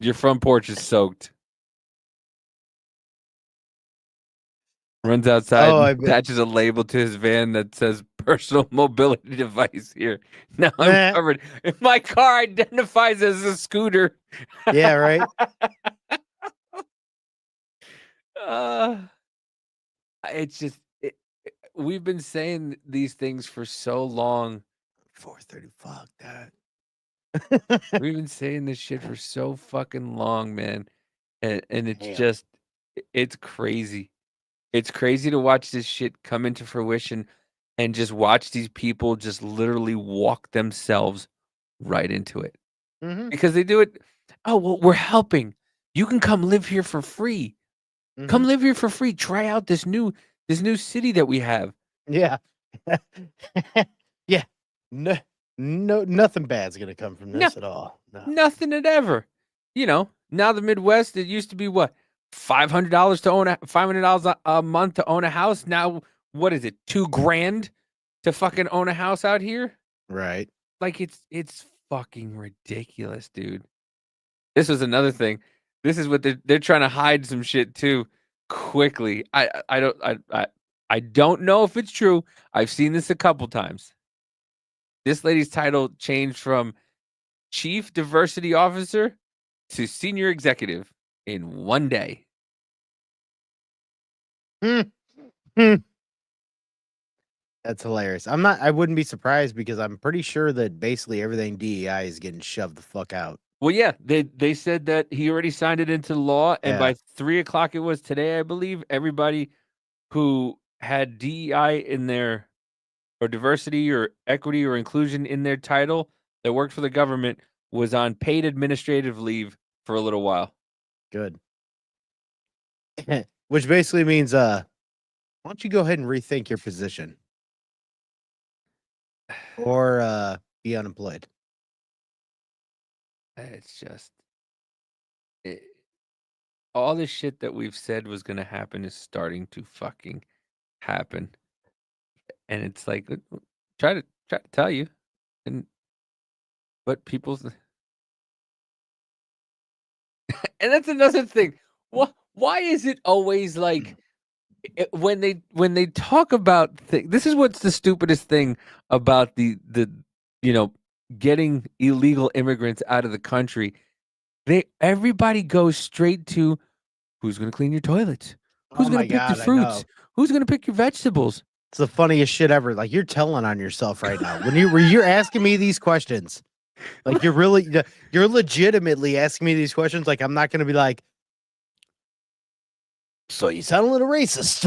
Your front porch is soaked. Runs outside and attaches a label to his van that says personal mobility device here. Now I'm covered. If my car identifies as a scooter. Yeah, right. It's just, we've been saying these things for so long. 4:30, fuck that. We've been saying this shit for so fucking long, man. And it's just, it's crazy. It's crazy to watch this shit come into fruition and just watch these people just literally walk themselves right into it. Mm-hmm. Because they do it. Oh, well, we're helping. You can come live here for free. Mm-hmm. Come live here for free. Try out this new city that we have. Yeah. Yeah. No, nothing bad's gonna come from this at all. No. Nothing at ever. You know, now the Midwest, it used to be what? $500 to own $500 a month to own a house. Now, what is it? $2,000 to fucking own a house out here? Right. Like it's fucking ridiculous, dude. This was another thing. This is what they're trying to hide some shit too quickly. I don't know if it's true. I've seen this a couple times. This lady's title changed from Chief Diversity Officer to Senior Executive in 1 day. That's hilarious. I wouldn't be surprised because I'm pretty sure that basically everything DEI is getting shoved the fuck out. Well, yeah, they said that he already signed it into law, and by 3:00 it was today, I believe, everybody who had DEI in their, or diversity or equity or inclusion in their title that worked for the government was on paid administrative leave for a little while. Good. Which basically means, why don't you go ahead and rethink your position? Or be unemployed. It's just, all the shit that we've said was going to happen is starting to fucking happen. And it's like, try to tell you. But people's, and that's another thing. Why is it always like when they talk about things? This is what's the stupidest thing about the getting illegal immigrants out of the country. Everybody goes straight to who's going to clean your toilets, who's going to pick your fruits, who's going to pick your vegetables. It's the funniest shit ever. Like, you're telling on yourself right now when you're asking me these questions. Like, you're legitimately asking me these questions. Like, I'm not going to be like, so you sound a little racist.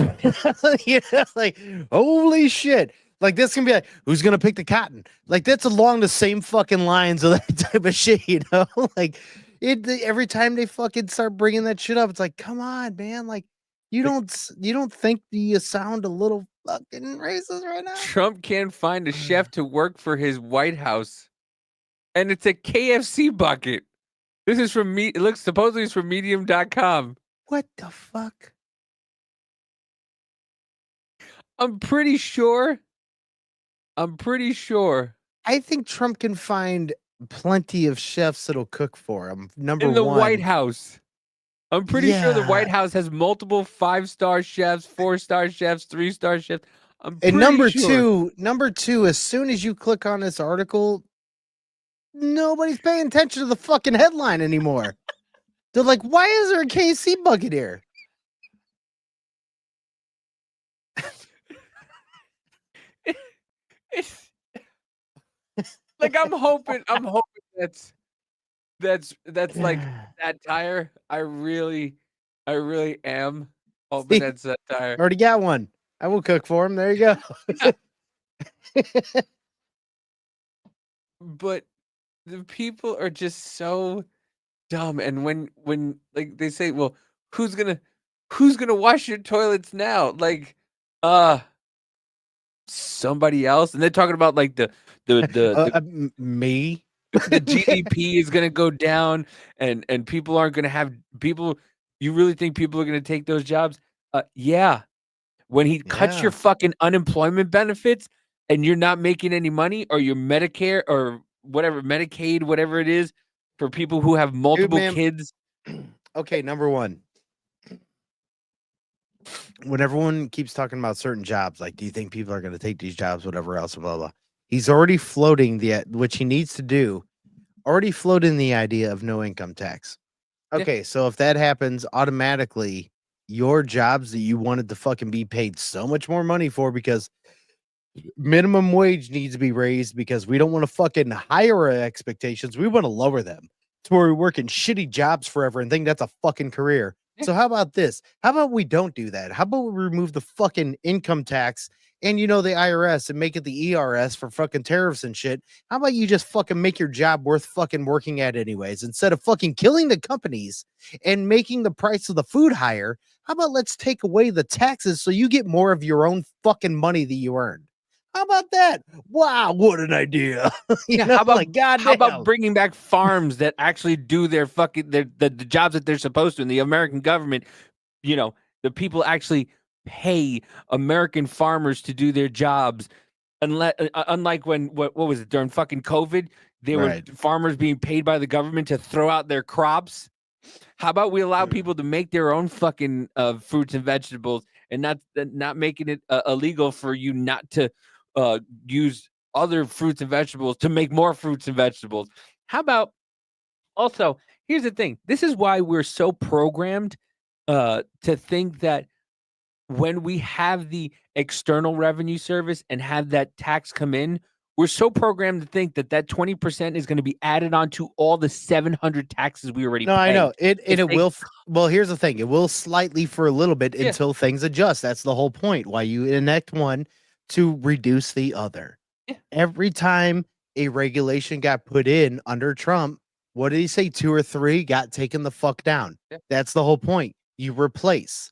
You know, like, holy shit. Like, this can be like, who's going to pick the cotton? Like, that's along the same fucking lines of that type of shit, you know? Like, every time they fucking start bringing that shit up, it's like, come on, man. Like, you don't think you sound a little fucking racist right now? Trump can't find a chef to work for his White House. And it's a KFC bucket. This is from it looks supposedly it's from medium.com. What the fuck? I'm pretty sure. I think Trump can find plenty of chefs that'll cook for him. Number In the one, White House. I'm pretty sure the Yeah. White House has multiple 5-star chefs, 4-star chefs, 3-star chefs. I'm And pretty number sure. two, as soon as you click on this article, nobody's paying attention to the fucking headline anymore. They're like, why is there a KC bucket here? It's like I'm hoping that's like satire. I really am hoping See? that's satire. Already got one. I will cook for him. There you go. But the people are just so dumb. And when like they say, well, who's gonna wash your toilets now? Like, somebody else. And they're talking about like the me. the GDP is gonna go down, and people aren't gonna have people. You really think people are gonna take those jobs? Yeah. When he cuts your fucking unemployment benefits and you're not making any money, or your Medicare or whatever, Medicaid, whatever it is, for people who have multiple man. kids. Okay, number one. When everyone keeps talking about certain jobs, like, do you think people are going to take these jobs, whatever else, blah, blah. He's already floating which he needs to do, already floating the idea of no income tax. Okay, so if that happens, automatically your jobs that you wanted to fucking be paid so much more money for, because minimum wage needs to be raised, because we don't want to fucking higher our expectations. We want to lower them to where we work in shitty jobs forever and think that's a fucking career. So how about this? How about we don't do that? How about we remove the fucking income tax and, the IRS, and make it the ERS for fucking tariffs and shit? How about you just fucking make your job worth fucking working at anyways, instead of fucking killing the companies and making the price of the food higher? How about let's take away the taxes so you get more of your own fucking money that you earned? How about that? Wow, what an idea. How about like, God how about damn. bringing back farms that actually do their fucking the jobs that they're supposed to in the American government? The people actually pay American farmers to do their jobs. Unlike when what was it during fucking COVID, they were farmers being paid by the government to throw out their crops. How about we allow people to make their own fucking fruits and vegetables, and not making it illegal for you not to use other fruits and vegetables to make more fruits and vegetables? How about also, here's the thing. This is why we're so programmed to think that when we have the external revenue service and have that tax come in, we're so programmed to think that 20% is going to be added on to all the 700 taxes we already pay. No, I know it will. Well, here's the thing. It will slightly for a little bit until things adjust. That's the whole point. Why you enact one to reduce the other. Every time a regulation got put in under Trump, what did he say? 2 or 3 got taken the fuck down. That's the whole point. You replace.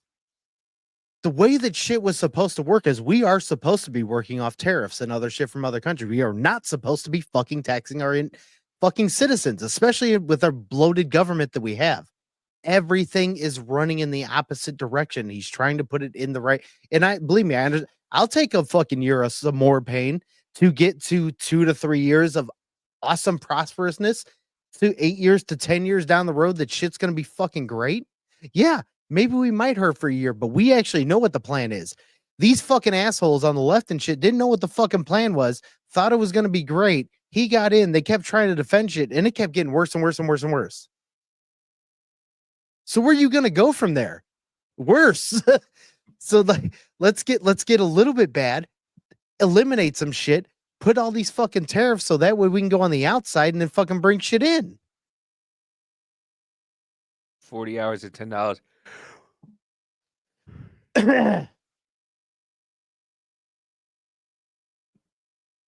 The way that shit was supposed to work is we are supposed to be working off tariffs and other shit from other countries. We are not supposed to be fucking taxing our fucking citizens, especially with our bloated government that we have. Everything is running in the opposite direction. He's trying to put it in the right. And believe me, I'll take a fucking year of some more pain to get to 2 to 3 years of awesome prosperousness, to 8 years to 10 years down the road that shit's going to be fucking great. Yeah. Maybe we might hurt for a year, but we actually know what the plan is. These fucking assholes on the left and shit didn't know what the fucking plan was, thought it was going to be great. He got in, they kept trying to defend shit, and it kept getting worse and worse and worse and worse. So where are you going to go from there? Worse. So let's get a little bit bad, eliminate some shit, put all these fucking tariffs so that way we can go on the outside and then fucking bring shit in. 40 hours at $10.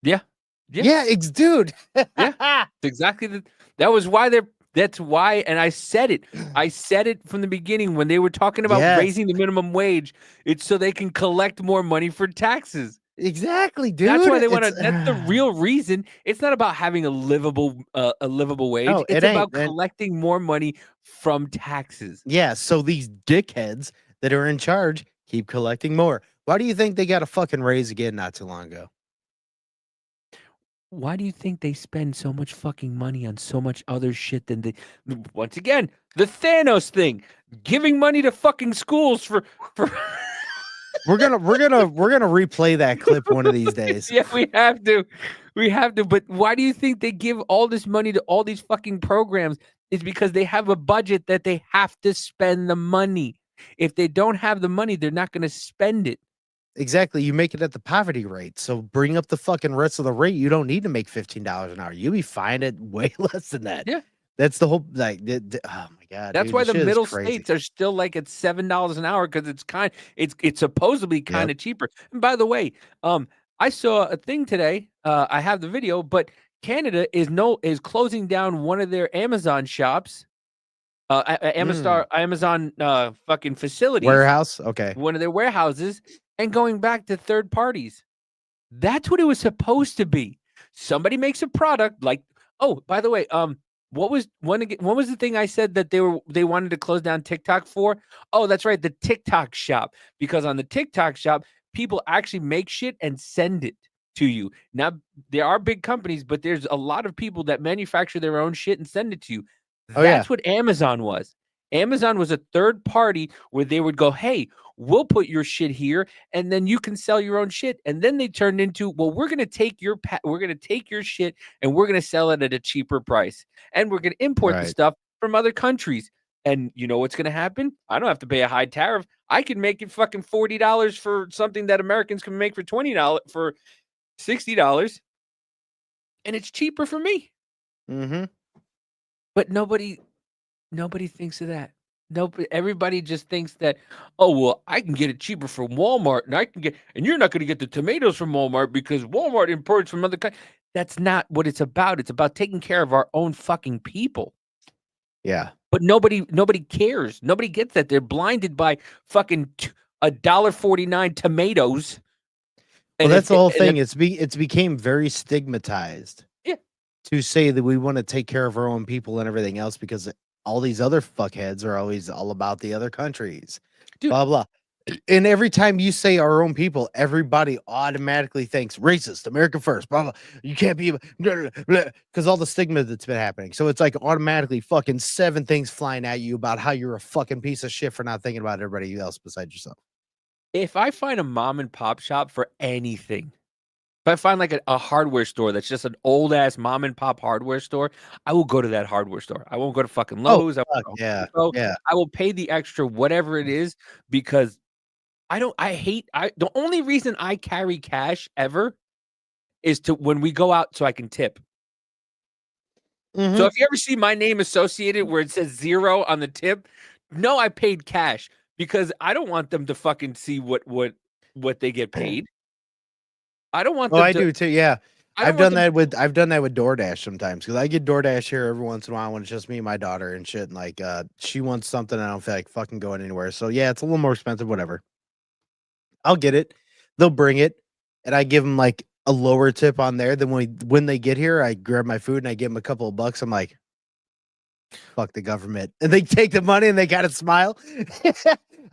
Yeah, dude. Yeah, exactly. That was why that's why, and I said it from the beginning when they were talking about raising the minimum wage. It's so they can collect more money for taxes. Exactly, dude. That's why they want to. It's- That's the real reason. It's not about having a livable wage. No, It's it ain't, about man. collecting more money from taxes. Yeah, so these dickheads that are in charge keep collecting more. Why do you think they got a fucking raise again not too long ago? Why do you think they spend so much fucking money on so much other shit than they? Once again, the Thanos thing, giving money to fucking schools for. We're gonna replay that clip one of these days. Yeah, we have to. But why do you think they give all this money to all these fucking programs? It's because they have a budget that they have to spend the money. If they don't have the money, they're not going to spend it. Exactly. You make it at the poverty rate. So bring up the fucking rest of the rate. You don't need to make $15 an hour. You'll be fine at way less than that. Yeah. That's the whole oh my god. That's dude, why this the shit is middle crazy. states are still like at $7 an hour because it's supposedly kind of cheaper. And by the way, I saw a thing today. I have the video, but Canada is closing down one of their Amazon shops. Amazon fucking facilities. Warehouse? Okay. One of their warehouses and going back to third parties. That's what it was supposed to be. Somebody makes a product like, oh, by the way, what was the thing I said that they wanted to close down TikTok for? Oh, that's right, the TikTok shop. Because on the TikTok shop, people actually make shit and send it to you. Now, there are big companies, but there's a lot of people that manufacture their own shit and send it to you. That's what Amazon was. Amazon was a third party where they would go, hey, we'll put your shit here and then you can sell your own shit. And then they turned into, well, we're going to take your shit and we're going to sell it at a cheaper price. And we're going to import the stuff from other countries. And you know what's going to happen? I don't have to pay a high tariff. I can make it fucking $40 for something that Americans can make for $20, for $60. And it's cheaper for me. Mm-hmm. But nobody thinks of that. Nobody, everybody just thinks that, oh, well, I can get it cheaper from Walmart and you're not going to get the tomatoes from Walmart because Walmart imports from other countries. That's not what it's about. It's about taking care of our own fucking people. Yeah. But nobody cares. Nobody gets that. They're blinded by fucking $1.49 tomatoes. Well, that's the whole thing. It's became very stigmatized. Yeah. To say that we want to take care of our own people and everything else because all these other fuckheads are always all about the other countries. Dude. Blah, blah. And every time you say our own people, everybody automatically thinks racist, America first, blah, blah. You can't be, because all the stigma that's been happening. So it's like automatically fucking 7 things flying at you about how you're a fucking piece of shit for not thinking about everybody else besides yourself. If I find a mom and pop shop for anything, if I find like a hardware store that's just an old ass mom and pop hardware store, I will go to that hardware store. I won't go to fucking Lowe's. Yeah. I will pay the extra whatever it is because the only reason I carry cash ever is to when we go out so I can tip. Mm-hmm. So if you ever see my name associated where it says 0 on the tip, no, I paid cash because I don't want them to fucking see what they get paid. I don't want them I do too. Yeah. I've want done that with DoorDash sometimes because I get DoorDash here every once in a while when it's just me and my daughter and shit. And like she wants something, I don't feel like fucking going anywhere. So yeah, it's a little more expensive, whatever. I'll get it. They'll bring it, and I give them like a lower tip on there. Then when they get here, I grab my food and I give them a couple of bucks. I'm like, fuck the government, and they take the money and they gotta smile.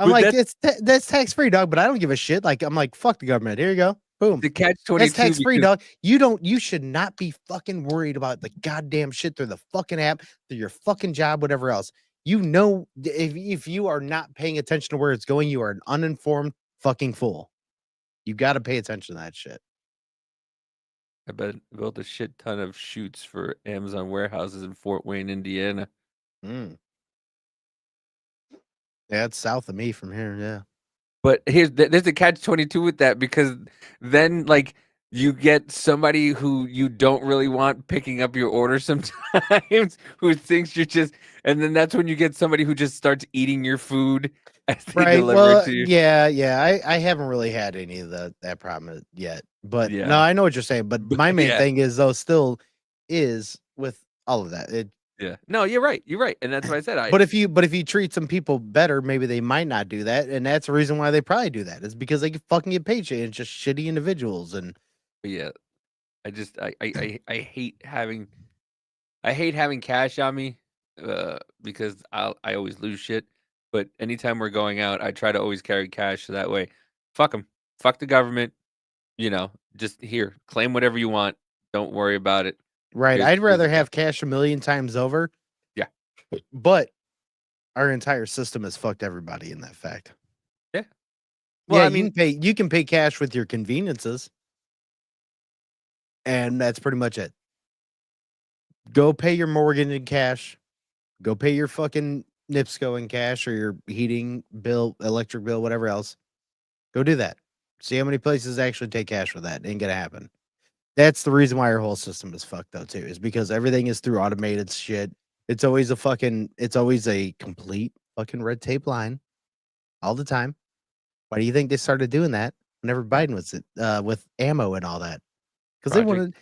I'm like, that's tax free, dog. But I don't give a shit. Like I'm like, fuck the government. Here you go. Boom. The catch-22. That's tax free, dog. You should not be fucking worried about the goddamn shit through the fucking app, through your fucking job, whatever else. You know, if you are not paying attention to where it's going, you are an uninformed fucking fool. You got to pay attention to that shit. I built a shit ton of chutes for Amazon warehouses in Fort Wayne, Indiana. Yeah, it's south of me from here. Yeah. But there's a catch-22 with that because then like you get somebody who you don't really want picking up your order sometimes who thinks you're just, and then that's when you get somebody who just starts eating your food as they deliver it to you. Yeah. I haven't really had any of that problem yet. But no, I know what you're saying. But my main thing is though still is with all of that. Yeah. No, you're right. You're right. And that's what I said. But if you treat some people better, maybe they might not do that, and that's the reason why they probably do that. Is because they can fucking get paid shit. It's just shitty individuals, and yeah, I hate having cash on me because I always lose shit. But anytime we're going out, I try to always carry cash so that way, fuck them, fuck the government. Just here, claim whatever you want. Don't worry about it. right. I'd rather have cash a million times over. Yeah. But our entire system has fucked everybody in that fact. Yeah. Well, yeah, I mean, you can pay cash with your conveniences, and that's pretty much it. Go pay your mortgage in cash. Go pay your fucking NIPSCO in cash or your heating bill, electric bill, whatever else. Go do that. See how many places actually take cash for that. Ain't gonna happen. That's the reason why our whole system is fucked though too, is because everything is through automated shit. It's always a complete fucking red tape line all the time. Why do you think they started doing that whenever Biden was with ammo and all that? Because they wanted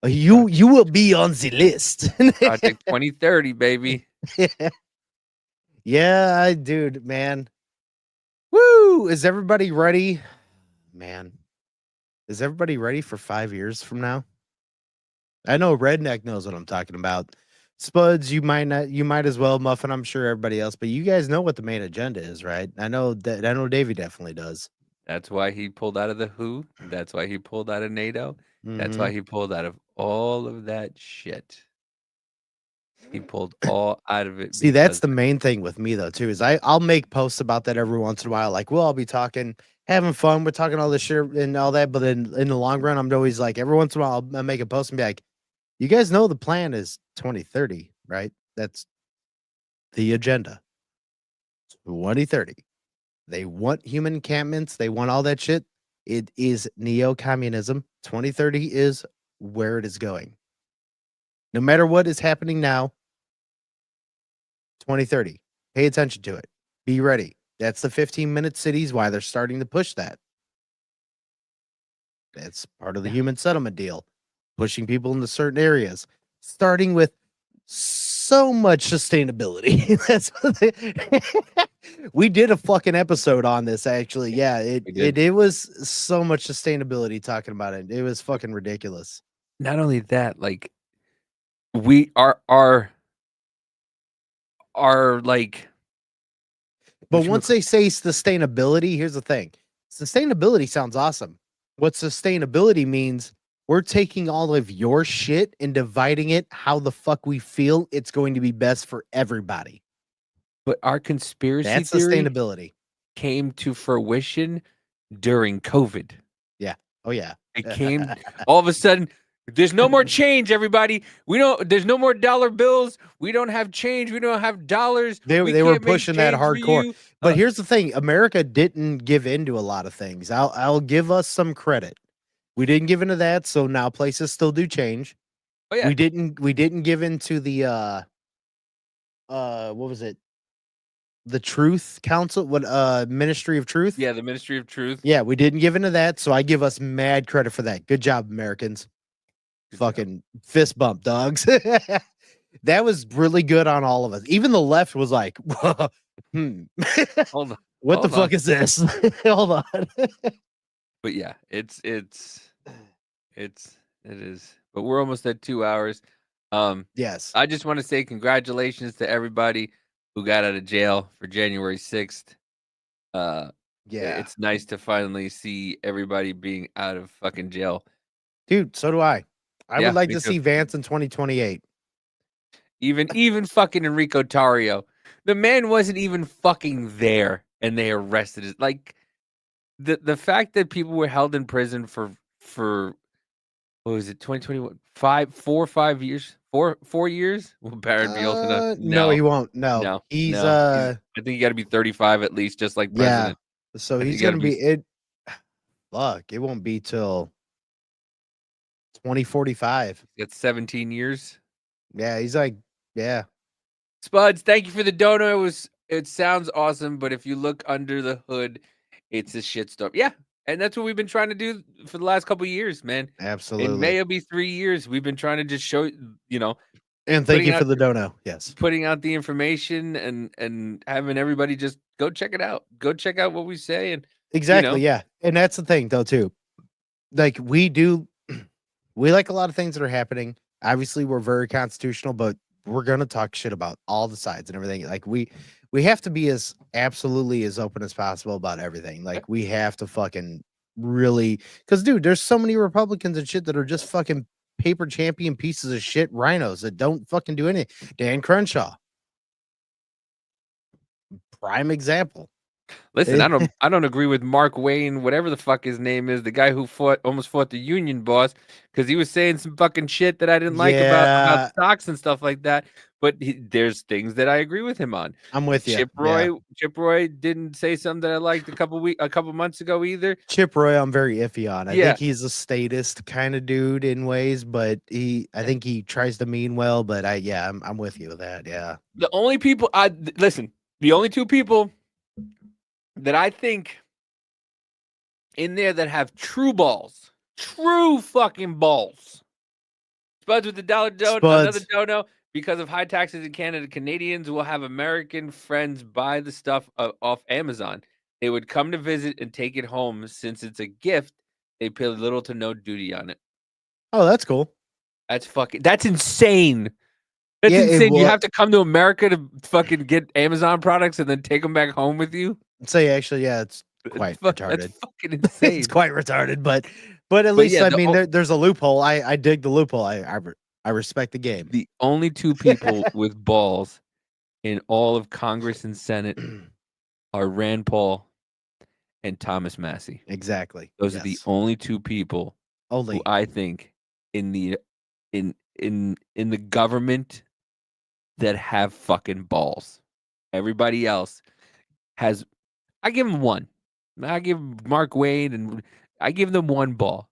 you will be on the list. Project 2030, baby. Yeah, dude, man. Woo! Is everybody ready? Man. Is everybody ready for 5 years from now? I know Redneck knows what I'm talking about. Spuds, you might not, you might as well, Muffin, I'm sure everybody else, but you guys know what the main agenda is, right? I know Davey definitely does. That's why he pulled out of the WHO. That's why he pulled out of NATO. That's why he pulled out of all of that shit. He pulled all out of it. See, that's the main thing with me though, too, is I'll make posts about that every once in a while. Like, well, I'll be talking, having fun, we're talking all this shit and all that, but then in the long run, I'm always like, every once in a while, I'll make a post and be like, you guys know the plan is 2030, right? That's the agenda. 2030. They want human encampments. They want all that shit. It is neo-communism. 2030 is where it is going. No matter what is happening now, 2030. Pay attention to it. Be ready. That's the 15-minute cities, why they're starting to push that. That's part of the human settlement deal. Pushing people into certain areas. Starting with so much sustainability. That's what we did a fucking episode on this, actually. Yeah, it was so much sustainability talking about it. It was fucking ridiculous. Not only that, like we are like, but once they say sustainability, here's the thing. Sustainability sounds awesome. What sustainability means, we're taking all of your shit and dividing it how the fuck we feel it's going to be best for everybody. But our conspiracy That's theory sustainability came to fruition during COVID. Yeah. Oh yeah. It came all of a sudden. There's no more change, everybody. There's no more dollar bills. We don't have change. We don't have dollars. They were pushing that hardcore. But here's the thing. America didn't give into a lot of things. I'll give us some credit. We didn't give into that, so now places still do change. Oh, yeah. We didn't give into the what was it? The Truth Council, Ministry of Truth? Yeah, the Ministry of Truth. Yeah, we didn't give into that, so I give us mad credit for that. Good job, Americans. Fucking fist bump, dogs. That was really good on all of us. Even the left was like, Hold on. What the fuck is this? Hold on. But yeah, it is. But we're almost at 2 hours. Yes. I just want to say congratulations to everybody who got out of jail for January 6th. Yeah. It's nice to finally see everybody being out of fucking jail. Dude, so do I. I Yeah, would like me to too. see Vance in 2028. Even fucking Enrico Tarrio. The man wasn't even fucking there and they arrested him. Like the fact that people were held in prison for what was it, 2021? 4 or 5 years? 4 years? Will Barron be old enough? No, he won't. No. He's I think you gotta be 35 at least, just like president. Yeah. So I he's think gonna be it. Fuck, it won't be till 2045. It's 17 years. Yeah, he's like, yeah. Spuds, thank you for the dono. It sounds awesome, but if you look under the hood, it's a shitstorm. Yeah, and that's what we've been trying to do for the last couple of years, man. Absolutely. In May it'll be 3 years. We've been trying to just show, And thank you for the dono. Yes. Putting out the information and having everybody just go check it out. Go check out what we say. And Exactly. Yeah. And that's the thing though, too. Like we like a lot of things that are happening. Obviously, we're very constitutional, but we're going to talk shit about all the sides and everything. Like we have to be as absolutely as open as possible about everything. Like we have to fucking really, because dude, there's so many Republicans and shit that are just fucking paper champion pieces of shit rhinos that don't fucking do anything. Dan Crenshaw, prime example. Listen, I don't agree with Mark Wayne, whatever the fuck his name is, the guy who almost fought the union boss because he was saying some fucking shit that I didn't like about stocks and stuff like that. But there's things that I agree with him on. I'm with you. Chip Roy didn't say something that I liked a couple months ago either. Chip Roy, I'm very iffy on. I think he's a statist kind of dude in ways, but I think he tries to mean well. But I'm with you with that. Yeah. The only people the only two people that I think in there that have true balls, true fucking balls. Spuds with the dollar dono, another dono. Because of high taxes in Canada, Canadians will have American friends buy the stuff off Amazon. They would come to visit and take it home. Since it's a gift, they pay little to no duty on it. Oh, that's cool. That's insane. That's insane. You have to come to America to fucking get Amazon products and then take them back home with you? Say actually, it's quite retarded. That's fucking insane. It's quite retarded, but at least there's a loophole. I dig the loophole. I respect the game. The only two people with balls in all of Congress and Senate are Rand Paul and Thomas Massey. Exactly. Those are the only two people who I think in the government that have fucking balls. Everybody else has. I give them one. I give Mark Wayne and I give them one ball.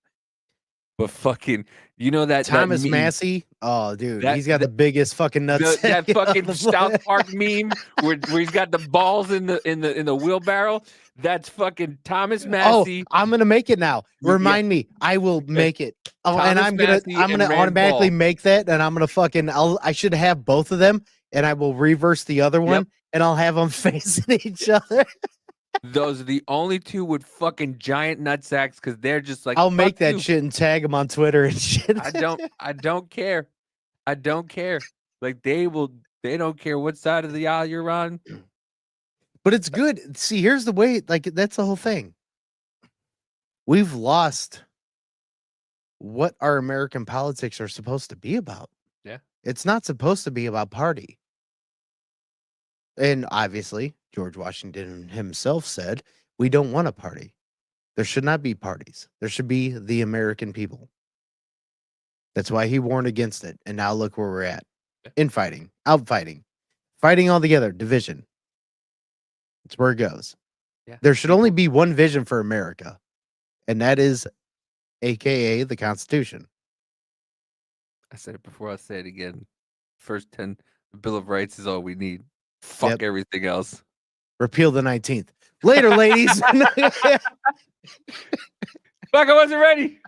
But fucking, that Thomas Massey, oh dude, he's got the biggest fucking nuts. That fucking South Park meme where he's got the balls in the wheelbarrow. That's fucking Thomas Massey. Oh, I'm gonna make it now. Remind me, I will make it. Oh, and I'm gonna automatically make that, and I'm gonna fucking. I should have both of them, and I will reverse the other one, and I'll have them facing each other. Those are the only two with fucking giant nutsacks because they're just like. I'll make that shit and tag them on Twitter and shit. I don't care. I don't care. Like they don't care what side of the aisle you're on. But it's good. See, here's the way. Like that's the whole thing. We've lost what our American politics are supposed to be about. Yeah, it's not supposed to be about party. And obviously, George Washington himself said, we don't want a party. There should not be parties. There should be the American people. That's why he warned against it. And now look where we're at. Infighting, outfighting, fighting all together, division. That's where it goes. Yeah. There should only be one vision for America. And that is AKA the Constitution. I said it before, I'll say it again. First 10, the Bill of Rights is all we need. Fuck everything else. Repeal the 19th. Later, ladies. Fuck, I wasn't ready.